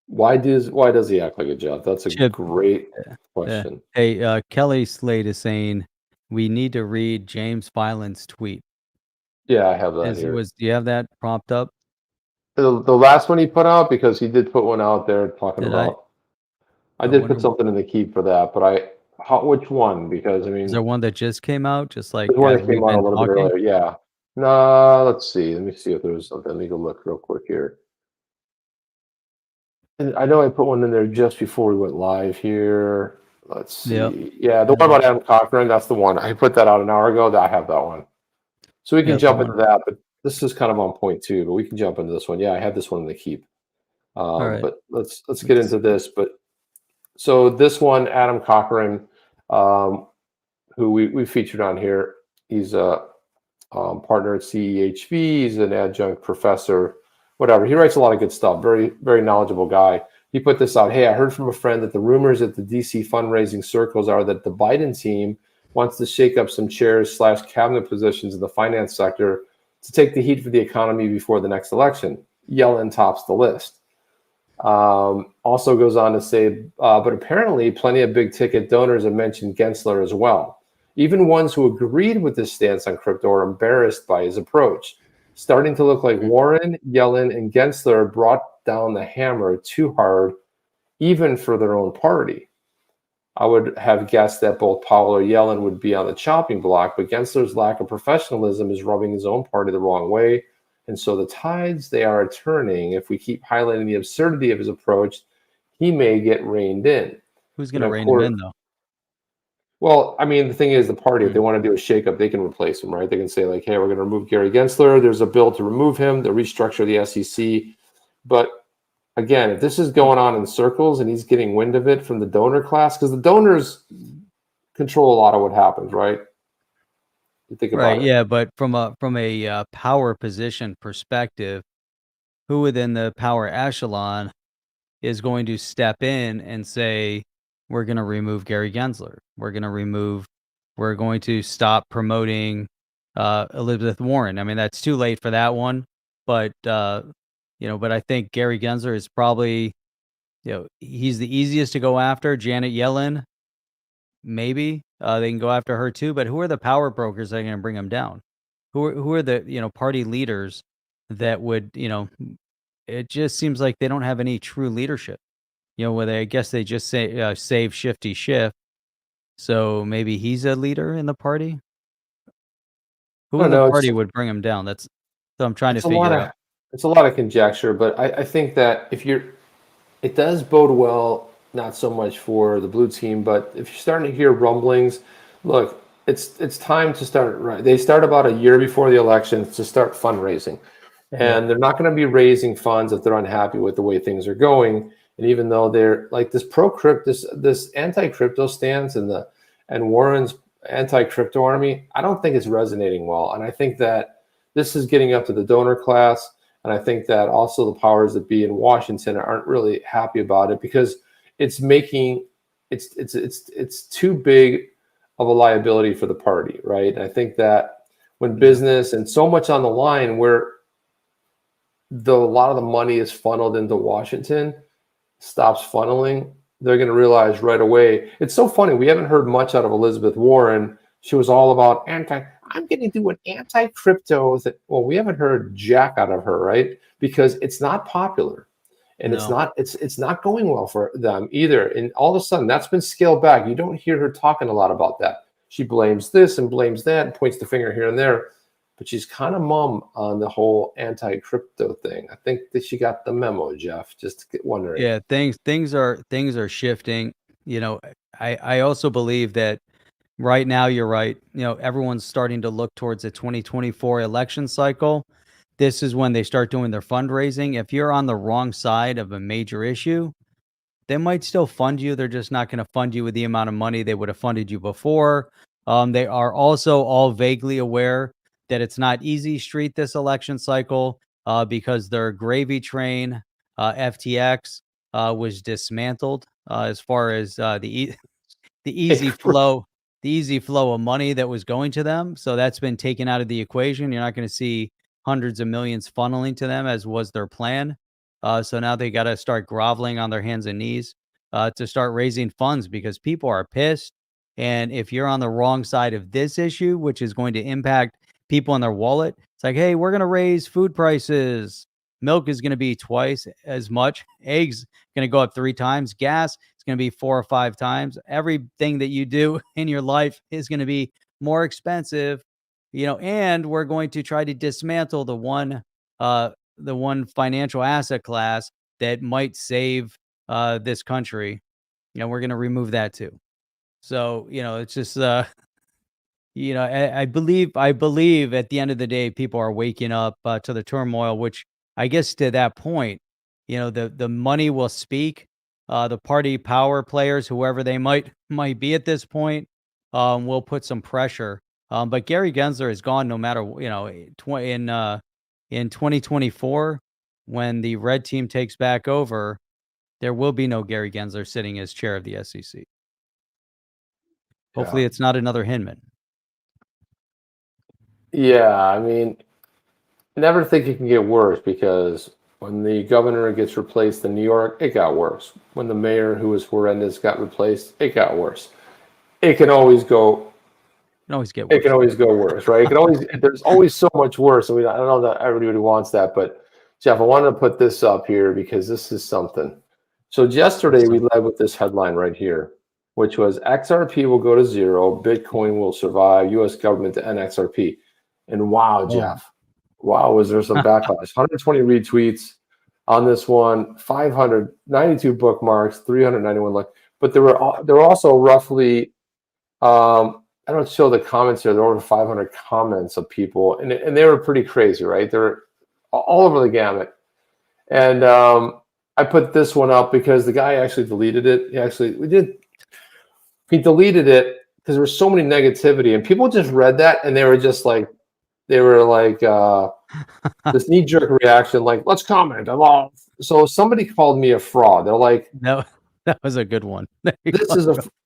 Why does he act like a Jeff? That's a great question. Hey, Kelly Slade is saying we need to read James Filan's tweet. Yeah, I have that here. Do you have that propped up? The last one he put out, because he did put one out there talking about. I did put something in the keep for that, but which one? Because I mean, is there one that just came out? Just like one that came out a little bit earlier. Yeah. No, let's see. Let me see if there was something. Let me go look real quick here. And I know I put one in there just before we went live here. Let's see. Yep. Yeah, the one about Adam Cochran, that's the one. I put that out an hour ago. I have that one. So we can Yep, jump the into that, but this is kind of on point too, but we can jump into this one. Yeah, I have this one in the keep. right. But let's get into this. But so this one, Adam Cochran, who we featured on here, he's a partner at CEHV. He's an adjunct professor, whatever. He writes a lot of good stuff. Very, very knowledgeable guy. He put this out. Hey, I heard from a friend that the rumors at the DC fundraising circles are that the Biden team wants to shake up some chairs / cabinet positions in the finance sector to take the heat for the economy before the next election. Yellen tops the list. Also goes on to say, but apparently plenty of big ticket donors have mentioned Gensler as well. Even ones who agreed with his stance on crypto are embarrassed by his approach. Starting to look like Warren, Yellen, and Gensler brought down the hammer too hard, even for their own party. I would have guessed that both Powell or Yellen would be on the chopping block, but Gensler's lack of professionalism is rubbing his own party the wrong way. And so the tides, they are turning. If we keep highlighting the absurdity of his approach, he may get reined in. Who's going to rein him in, though? Well, I mean, the thing is, the party, if they want to do a shakeup, they can replace him, right? They can say, like, hey, we're going to remove Gary Gensler. There's a bill to remove him, to restructure the SEC. But again, if this is going on in circles and he's getting wind of it from the donor class, because the donors control a lot of what happens, right? You think about Right. it. Yeah, but from a power position perspective, who within the power echelon is going to step in and say, we're going to remove Gary Gensler. We're going to stop promoting Elizabeth Warren. I mean, that's too late for that one. But, but I think Gary Gensler is probably, he's the easiest to go after. Janet Yellen, maybe they can go after her too. But who are the power brokers that are going to bring him down? Who are the, party leaders that would, it just seems like they don't have any true leadership. Where I guess they just say save Shifty Schiff. So maybe he's a leader in the party. Who I in don't the know. party would bring him down? That's what I'm trying to It's a figure lot out. of it's a lot of conjecture, but I think that it does bode well, not so much for the blue team, but if you're starting to hear rumblings, look, it's time to start. Right, they start about a year before the election to start fundraising, and they're not going to be raising funds if they're unhappy with the way things are going. And even though they're like this this anti-crypto stance and Warren's anti-crypto army, I don't think it's resonating well. And I think that this is getting up to the donor class. And I think that also the powers that be in Washington aren't really happy about it because it's making it's too big of a liability for the party, right? And I think that when business and so much on the line where a lot of the money is funneled into Washington stops funneling, they're going to realize right away. It's so funny. We haven't heard much out of Elizabeth Warren. She was all about I'm going to do an anti-crypto. Well, we haven't heard jack out of her, right? Because it's not popular, and it's not going well for them either. And all of a sudden, that's been scaled back. You don't hear her talking a lot about that. She blames this and blames that, and points the finger here and there. But she's kind of mum on the whole anti-crypto thing. I think that she got the memo, Jeff. Just wondering. Yeah, things are shifting. I also believe that right now you're right. Everyone's starting to look towards the 2024 election cycle. This is when they start doing their fundraising. If you're on the wrong side of a major issue, they might still fund you. They're just not going to fund you with the amount of money they would have funded you before. They are also all vaguely aware that it's not easy street this election cycle because their gravy train, FTX, was dismantled as far as the easy flow. The easy flow of money that was going to them. So that's been taken out of the equation. You're not going to see hundreds of millions funneling to them as was their plan. So now they got to start groveling on their hands and knees to start raising funds because people are pissed. And if you're on the wrong side of this issue, which is going to impact people in their wallet, it's like, hey, we're going to raise food prices. Milk is going to be twice as much. Eggs going to go up 3 times. Gas is going to be 4 or 5 times. Everything that you do in your life is going to be more expensive, and we're going to try to dismantle the one financial asset class that might save this country. We're going to remove that too. So, it's just, I believe at the end of the day, people are waking up to the turmoil, which I guess to that point, the money will speak. The party power players, whoever they might be at this point, will put some pressure. But Gary Gensler is gone no matter, in 2024, when the red team takes back over, there will be no Gary Gensler sitting as chair of the SEC. Hopefully, it's not another Hinman. Yeah, I mean, never think it can get worse, because when the governor gets replaced in New York, it got worse. When the mayor, who was horrendous, got replaced, it got worse. It can always go. It can always get worse. It can always go worse, right? It can always. There's always so much worse. I mean, I don't know that everybody wants that, but Jeff, I wanted to put this up here because this is something. So yesterday we led with this headline right here, which was XRP will go to zero, Bitcoin will survive, U.S. government to end XRP. And wow, Jeff, wow, was there some backlash? 120 retweets on this one, 592 bookmarks, 391 like. But there were also roughly, I don't show the comments here. There were over 500 comments of people, and they were pretty crazy, right? They're all over the gamut. And I put this one up because the guy actually deleted it. He deleted it because there was so many negativity, and people just read that and they were like this knee-jerk reaction, like, let's comment. So somebody called me a fraud. They're like, no, that was a good one.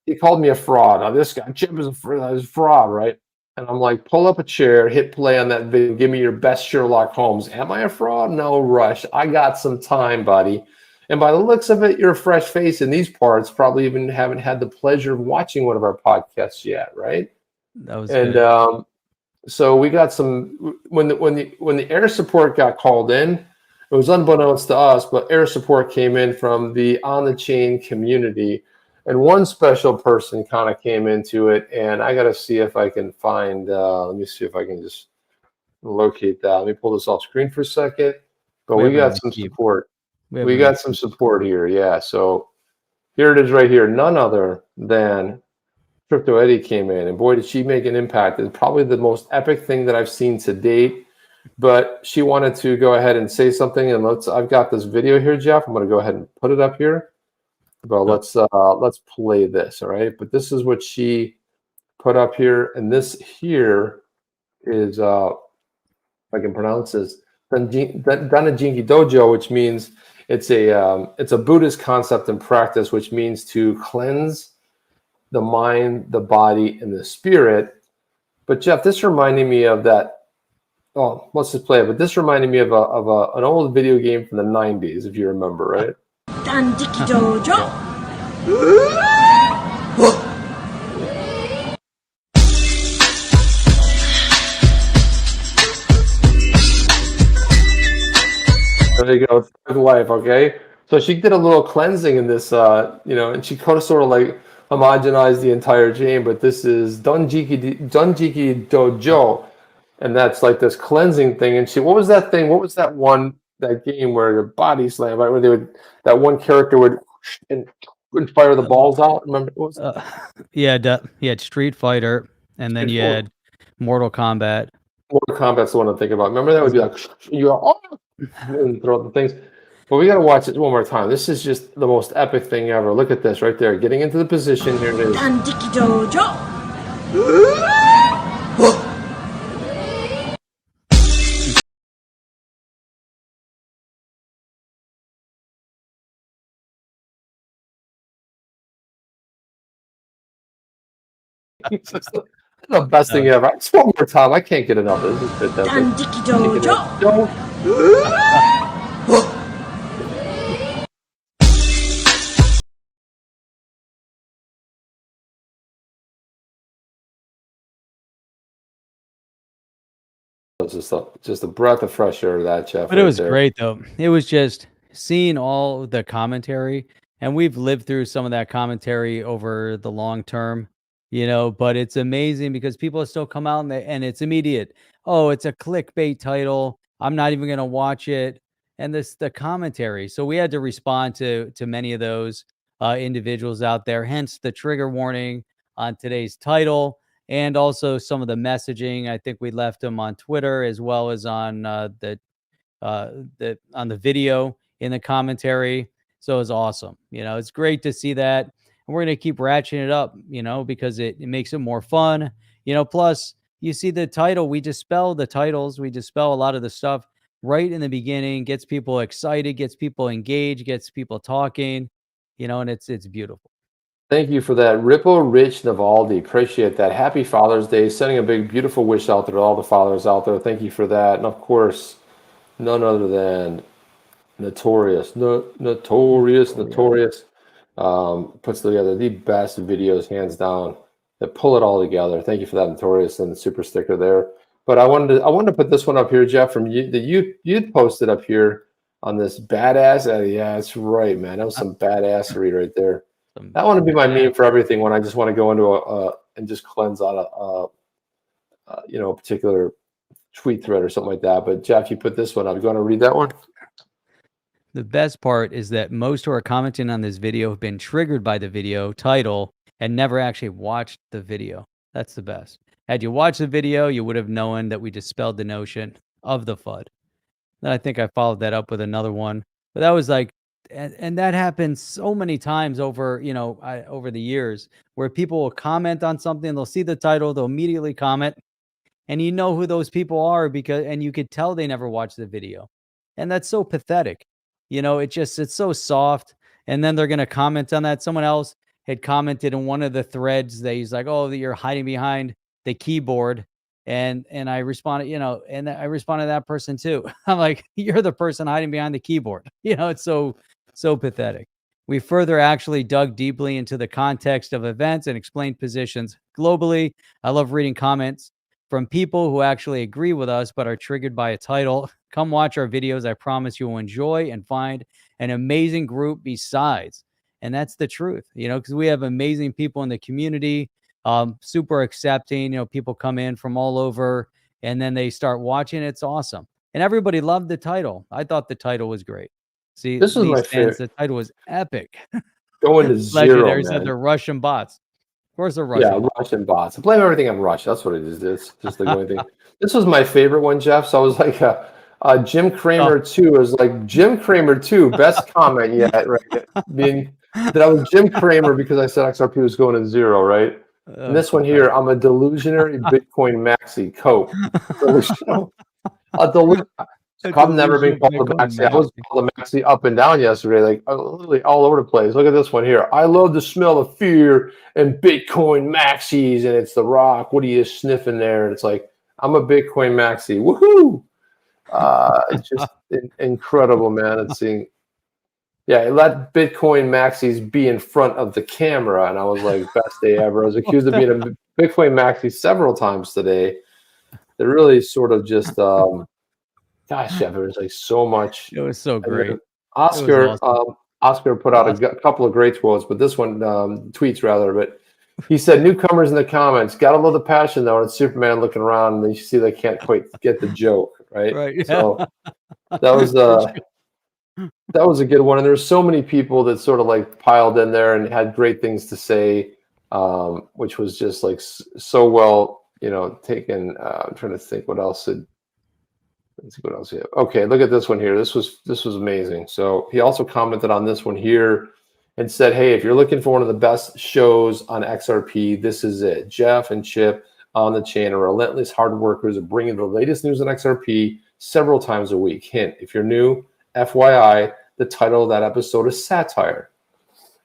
He called me a fraud. Now, this guy Chip is a fraud, right? And I'm like, pull up a chair, hit play on that video, give me your best Sherlock Holmes. Am I a fraud? No rush. I got some time, buddy. And by the looks of it, you're a fresh face in these parts. Probably even haven't had the pleasure of watching one of our podcasts yet, right? That was good. So we got some when the air support got called in. It was unbeknownst to us, but air support came in from the on the chain community, and one special person kind of came into it. And I got to see if I can find. Let me see if I can just locate that. Let me pull this off screen for a second. But we got some support. We got some support here. Yeah. So here it is right here. None other than Crypto Eddie came in, and boy, did she make an impact. It's probably the most epic thing that I've seen to date. But she wanted to go ahead and say something, and I've got this video here, Jeff. I'm going to go ahead and put it up here. But let's play this, all right? But this is what she put up here, and this here is if I can pronounce this, Danajinki Dojo, which means it's a Buddhist concept and practice, which means to cleanse the mind, the body, and the spirit. But Jeff, this reminded me of that. Oh, let's just play it. But this reminded me of an old video game from the 90s, if you remember, right? Dandiki Dojo. There you go. Thug life, okay? So she did a little cleansing in this, and she kind of sort of like homogenized the entire chain, but this is Danjiki Dojo, and that's like this cleansing thing. And what was that thing? What was that game where your body slam, right? Where that one character would fire the balls out. Remember what was that? Street Fighter, and then you had Mortal Kombat. Mortal Kombat's the one I'm thinking about. Remember that would be like and throw the things. But we got to watch it one more time. This is just the most epic thing ever. Look at this right there. Getting into the position. Here it is. Dandiki Dojo. It's the best thing ever. Just one more time. I can't get enough of this. This is fantastic. Dandiki Dojo. It's just a breath of fresh air, that, Jeff. But it was great, though. It was just seeing all the commentary, and we've lived through some of that commentary over the long term, but it's amazing because people still come out and it's immediate. Oh, it's a clickbait title. I'm not even going to watch it. And the commentary. So we had to respond to many of those individuals out there, hence the trigger warning. on today's title, and also some of the messaging. I think we left them on Twitter as well as on on the video in the commentary. So it's awesome. It's great to see that. And we're going to keep ratcheting it up, because it makes it more fun. Plus you see the title, we dispel the titles, we dispel a lot of the stuff right in the beginning, gets people excited, gets people engaged, gets people talking, and it's beautiful. Thank you for that. Ripple Rich Navaldi. Appreciate that. Happy Father's Day. Sending a big, beautiful wish out there to all the fathers out there. Thank you for that. And of course, none other than Notorious puts together the best videos, hands down, that pull it all together. Thank you for that, Notorious, and the super sticker there. But I wanted to put this one up here, Jeff, from you that you'd posted up here on this badass. Yeah, that's right, man. That was some badassery right there. That want to be my meme for everything when I just want to go into and just cleanse out a particular tweet thread or something like that. But Jeff, you put this one up. You want to read that one? The best part is that most who are commenting on this video have been triggered by the video title and never actually watched the video. That's the best. Had you watched the video, you would have known that we dispelled the notion of the FUD. Then I think I followed that up with another one. But that was like, and that happens so many times over, over the years, where people will comment on something, they'll see the title, they'll immediately comment, and you know who those people are and you could tell they never watched the video. And that's so pathetic. It's so soft. And then they're going to comment on that. Someone else had commented in one of the threads that he's like, oh, you're hiding behind the keyboard. And I responded, and I responded to that person too. I'm like, you're the person hiding behind the keyboard. It's so pathetic. We further actually dug deeply into the context of events and explained positions globally. I love reading comments from people who actually agree with us but are triggered by a title. Come watch our videos. I promise you will enjoy and find an amazing group besides. And that's the truth, because we have amazing people in the community, super accepting. People come in from all over and then they start watching. It's awesome. And everybody loved the title. I thought the title was great. See, this was my favorite. The title was epic. Going to zero, man. Said they're Russian bots. Of course they're Russian. Yeah, Russian bots. I blame everything on Russia. That's what it is. It's just the only thing. This was my favorite one, Jeff. So I was like, Jim Cramer 2 is like Jim Cramer 2, best comment yet, right? Being that I was Jim Cramer because I said XRP was going to zero, right? And this one here, I'm a delusionary Bitcoin maxi cope. I've never been called a maxi. I was called a maxi up and down yesterday, like literally all over the place. Look at this one here. I love the smell of fear and Bitcoin maxis, and it's The Rock. What are you sniffing there? And it's like, I'm a Bitcoin maxi. Woohoo! It's just incredible, man. It's seeing, let Bitcoin maxis be in front of the camera, and I was like, best day ever. I was accused of being a Bitcoin maxi several times today. They're really sort of just. Gosh, Jeff, it was like so much. It was so great. Oscar, Oscar put out a couple of great quotes, but this one, tweets rather. But he said, "Newcomers in the comments, gotta love the passion though." And it's Superman looking around, and then you see they can't quite get the joke, right? Right. Yeah. So that was a good one. And there were so many people that sort of like piled in there and had great things to say, which was just like so well, taken. I'm trying to think what else. Let's see what else we have. Okay, look at this one here. This was amazing. So he also commented on this one here and said, hey, if you're looking for one of the best shows on XRP, this is it. Jeff and Chip on the channel, relentless hard workers, are bringing the latest news on XRP several times a week. Hint, if you're new, FYI, the title of that episode is satire.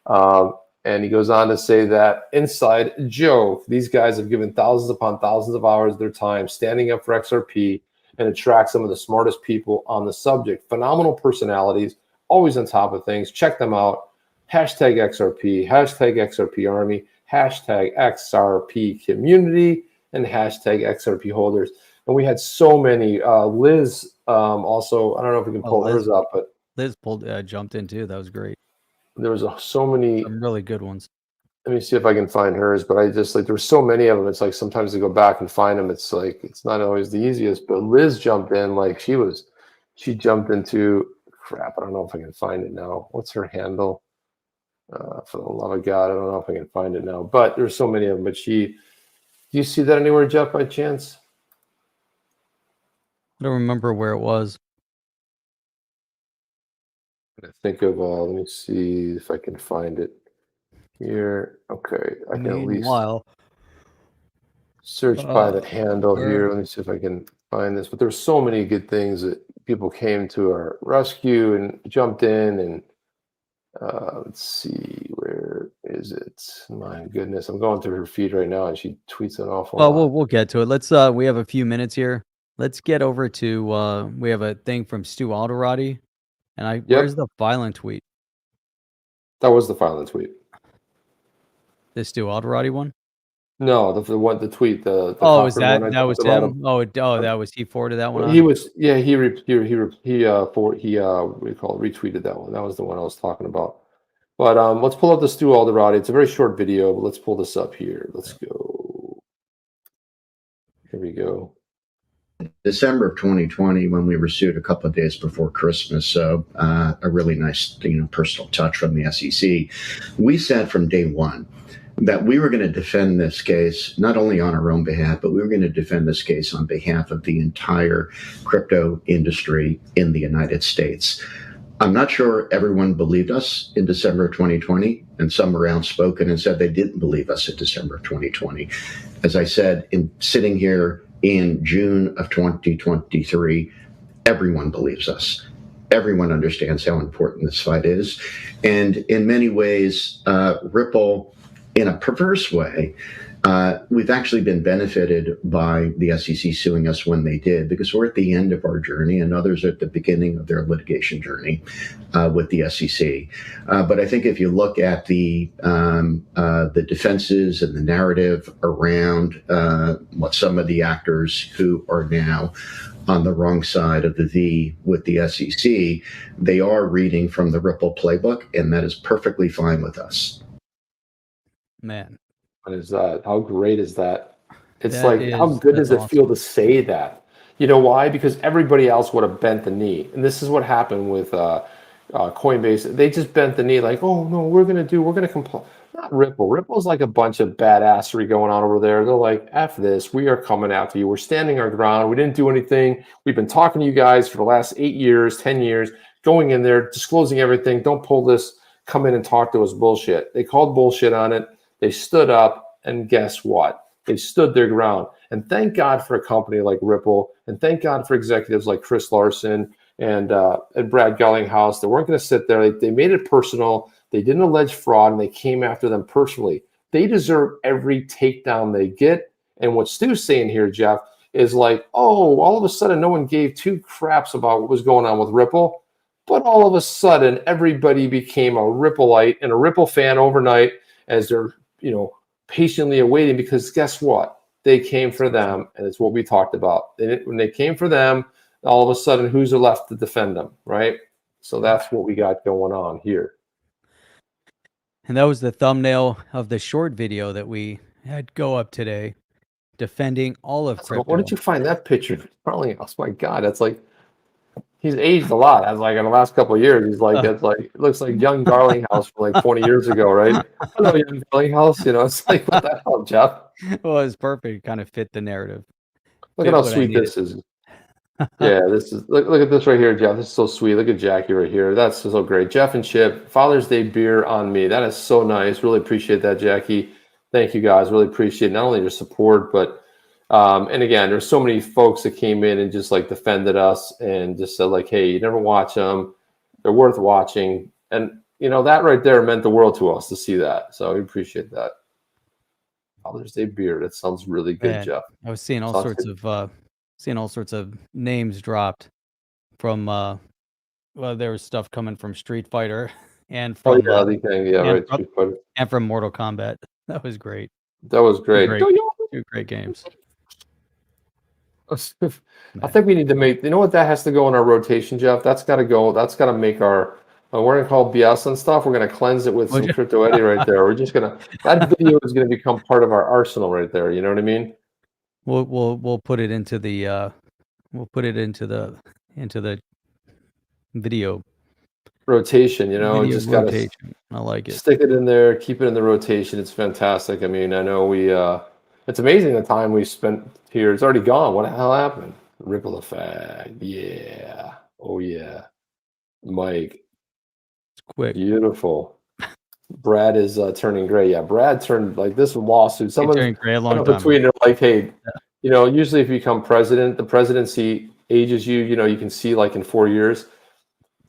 And he goes on to say that inside joke, these guys have given thousands upon thousands of hours of their time standing up for XRP and attract some of the smartest people on the subject. Phenomenal personalities, always on top of things. Check them out. Hashtag XRP, hashtag XRP Army, hashtag XRP Community, and hashtag XRP Holders. And we had so many. Liz also, I don't know if we can pull hers up, but Liz jumped in too. That was great. There was so many. Some really good ones. Let me see if I can find hers, but I just like, there were so many of them. It's like sometimes to go back and find them, it's like, it's not always the easiest, but Liz jumped in like she jumped into crap. I don't know if I can find it now. What's her handle? For the love of God, I don't know if I can find it now, but there's so many of them. But do you see that anywhere, Jeff, by chance? I don't remember where it was. I think of, let me see if I can find it here. Okay, I can at least Meanwhile, search by the handle here. Let me see if I can find this. But there's so many good things that people came to our rescue and jumped in. And let's see, where is it? My goodness, I'm going through her feed right now, and she tweets an awful well, lot. we'll get to it. Let's we have a few minutes here. Let's get over to we have a thing from Stu Alderoty, and where's the violent tweet? That was the violent tweet. The Stu Alderoty one? No, the tweet, the Oh, was Cochran one I that was talked about him? Oh, that was he forwarded that one Well, on? he was, yeah, he what do you call it, retweeted that one. That was the one I was talking about. But let's pull up the Stu Alderoty. It's a very short video, but let's pull this up here. Let's go. Here we go. December of 2020, when we were sued a couple of days before Christmas, so a really nice, personal touch from the SEC. We said from day one that we were going to defend this case not only on our own behalf, but we were going to defend this case on behalf of the entire crypto industry in the United States. I'm not sure everyone believed us in December of 2020, and some were outspoken and said they didn't believe us in December of 2020. As I said, in sitting here in June of 2023, everyone believes us. Everyone understands how important this fight is. And in many ways, Ripple, in a perverse way, we've actually been benefited by the SEC suing us when they did, because we're at the end of our journey and others are at the beginning of their litigation journey with the SEC. But I think if you look at the defenses and the narrative around what some of the actors who are now on the wrong side of the V with the SEC, they are reading from the Ripple playbook, and that is perfectly fine with us. Man. What is that? How great is that? It's That like, how is- good that's does it feel awesome. to say that? You know why? Because everybody else would have bent the knee. And this is what happened with Coinbase. They just bent the knee like, oh, no, we're going to comply. Not Ripple. Ripple's like a bunch of badassery going on over there. They're like, F this. We are coming after you. We're standing our ground. We didn't do anything. We've been talking to you guys for the last 8 years, 10 years, going in there, disclosing everything. Don't pull this, come in and talk to us bullshit. They called bullshit on it. They stood up, and guess what? They stood their ground. And thank God for a company like Ripple, and thank God for executives like Chris Larson and Brad Gellinghouse. They weren't going to sit there. They made it personal. They didn't allege fraud, and they came after them personally. They deserve every takedown they get. And what Stu's saying here, Jeff, is like, oh, all of a sudden no one gave two craps about what was going on with Ripple. But all of a sudden, everybody became a Rippleite and a Ripple fan overnight as they're patiently awaiting, because guess what? They came for them, and it's what we talked about. When they came for them, all of a sudden, who's left to defend them, right? So that's what we got going on here. And that was the thumbnail of the short video that we had go up today, defending all of crypto. What did you find that picture? Probably, oh my God, that's like, he's aged a lot. That's like in the last couple of years, he's like, it's like, it looks like young Garlinghouse from like 20 years ago, right? Hello, young Garlinghouse. It's like, what the hell, Jeff? Well, it's perfect. It kind of fit the narrative. Look at how sweet this is. Yeah, this is look at this right here, Jeff. This is so sweet. Look at Jackie right here. That's so great. Jeff and Chip, Father's Day beer on me. That is so nice. Really appreciate that, Jackie. Thank you guys. Really appreciate not only your support, but and again, there's so many folks that came in and just like defended us and just said like, hey, you never watch them. They're worth watching. And that right there meant the world to us to see that. So we appreciate that. Father's Day beer. That sounds really good, Man, Jeff. I was seeing all sorts of names dropped from there was stuff coming from Street Fighter and from and from Mortal Kombat. That was great. That was great. Two great games. I think we need to make, what that has to go in our rotation, Jeff? That's got to go. That's got to make our, we're going to call BS and stuff. We're going to cleanse it with some Crypto Eddie right there. We're just going to, that video is going to become part of our arsenal right there. You know what I mean? We'll put it into the, into the video rotation, you know, Video just got to rotation. I like it. stick it in there, keep it in the rotation. It's fantastic. I mean, I know it's amazing the time we spent here. It's already gone. What the hell happened? Ripple effect. Yeah. Oh, yeah. Mike. It's quick. Beautiful. Brad is turning gray. Yeah, Brad turned like this lawsuit. Someone turned gray a long time between ago. they're like, hey, you know, usually if you become president, the presidency ages you. You know, you can see like in 4 years.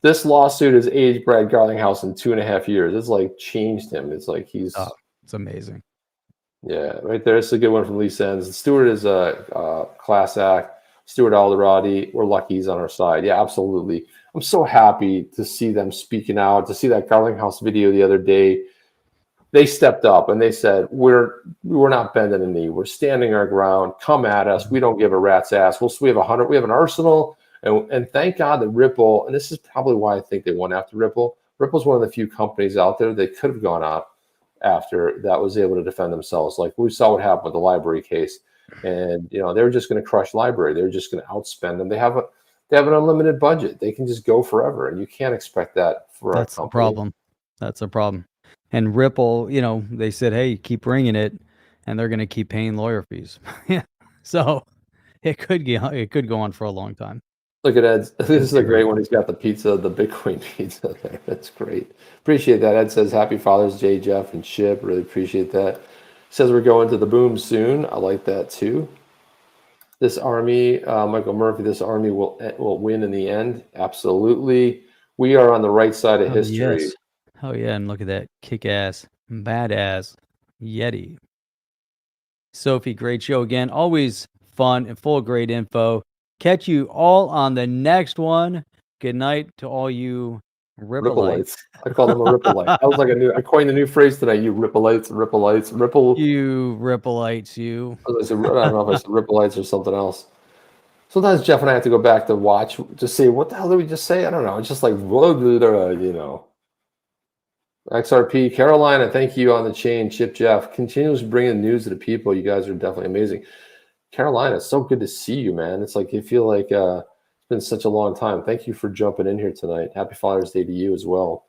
This lawsuit has aged Brad Garlinghouse in 2.5 years. It's like changed him. It's like he's. Oh, it's amazing. Yeah, right there. It's a good one from Lisa Enns. Stuart is a class act. Stuart Alderoty, we're lucky he's on our side. Yeah, absolutely. I'm so happy to see them speaking out, to see that Garlinghouse video the other day. They stepped up and they said, we're not bending a knee. We're standing our ground. Come at us. We don't give a rat's ass. We have an arsenal. And thank God that Ripple, and this is probably why I think they went after Ripple. Ripple's one of the few companies out there they could have gone out after that was able to defend themselves. Like we saw what happened with the library case. And, you know, they were just going to crush library. They're just going to outspend them. They have an unlimited budget. They can just go forever. And you can't expect that for That's a company. the problem. That's the problem. And Ripple, you know, they said, hey, keep bringing it, and they're going to keep paying lawyer fees. Yeah. So it could go on for a long time. Look at Ed. This is a great one. He's got the pizza, the Bitcoin pizza there. That's great. Appreciate that. Ed says, happy Father's Day, Jeff and Chip. Really appreciate that. Says we're going to the boom soon. I like that too. This army, Michael Murphy, this army will win in the end. Absolutely. We are on the right side of history. Yes. Oh, yeah. And look at that kick-ass, badass Yeti. Sophie, great show again. Always fun and full of great info. Catch you all on the next one. Good night to all you Rippleites. I call them a Ripplelite. I coined a new phrase tonight. You Rippleites. You Rippleites, you. I don't know if I said Rippleites or something else. Sometimes Jeff and I have to go back to watch to see what the hell did we just say? I don't know. It's just like, you know. XRP, Carolina, thank you on the chain. Chip Jeff continues bringing news to the people. You guys are definitely amazing. Carolina, it's so good to see you, man. It's like you feel like it's been such a long time. Thank you for jumping in here tonight. Happy Father's Day to you as well.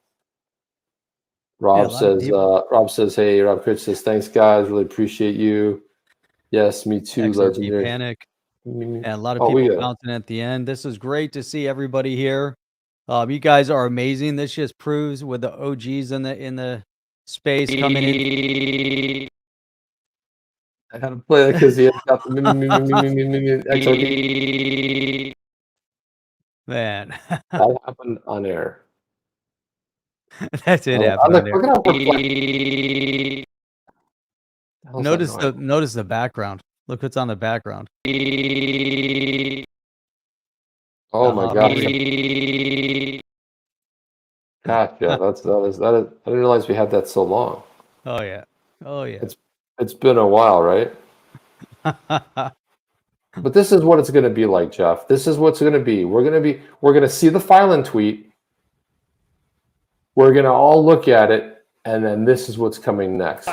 Rob says, hey, Rob Critch says, thanks, guys. Really appreciate you. Yes, me too. XRP Legendary. Panic. And a lot of people bouncing at the end. This is great to see everybody here. You guys are amazing. This just proves with the OGs in the space coming in. I had to play that because he had got the XRP. Man, that happened on air. That's it. Look at how Notice the background. Look what's on the background. Oh my gosh. Gotcha. That is. I didn't realize we had that so long. Oh yeah. It's been a while, right? But this is what it's going to be like, Jeff. This is what's going to be. We're going to see the filing tweet. We're going to all look at it, and then this is what's coming next.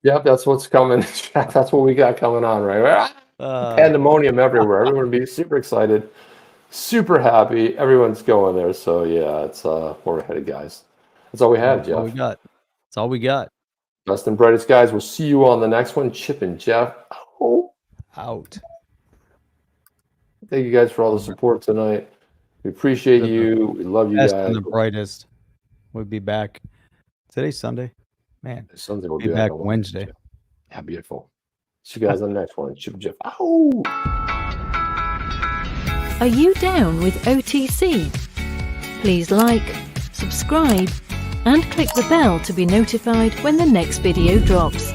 Yep, that's what's coming. That's what we got coming on, right? Pandemonium everywhere. Everyone be super excited, super happy. Everyone's going there. So yeah, it's we're headed, guys. That's all we have, Jeff. That's all we got. Best and brightest, guys. We'll see you on the next one. Chip and Jeff. Out. Thank you guys for all the support tonight. We appreciate you. We love you guys. Best and the brightest. We'll be back. Today's Sunday. Man, Sunday we'll be back Wednesday. Yeah, beautiful. See you guys on the next one. Chip and Jeff. Ow! Are you down with OTC? Please like, subscribe, and click the bell to be notified when the next video drops.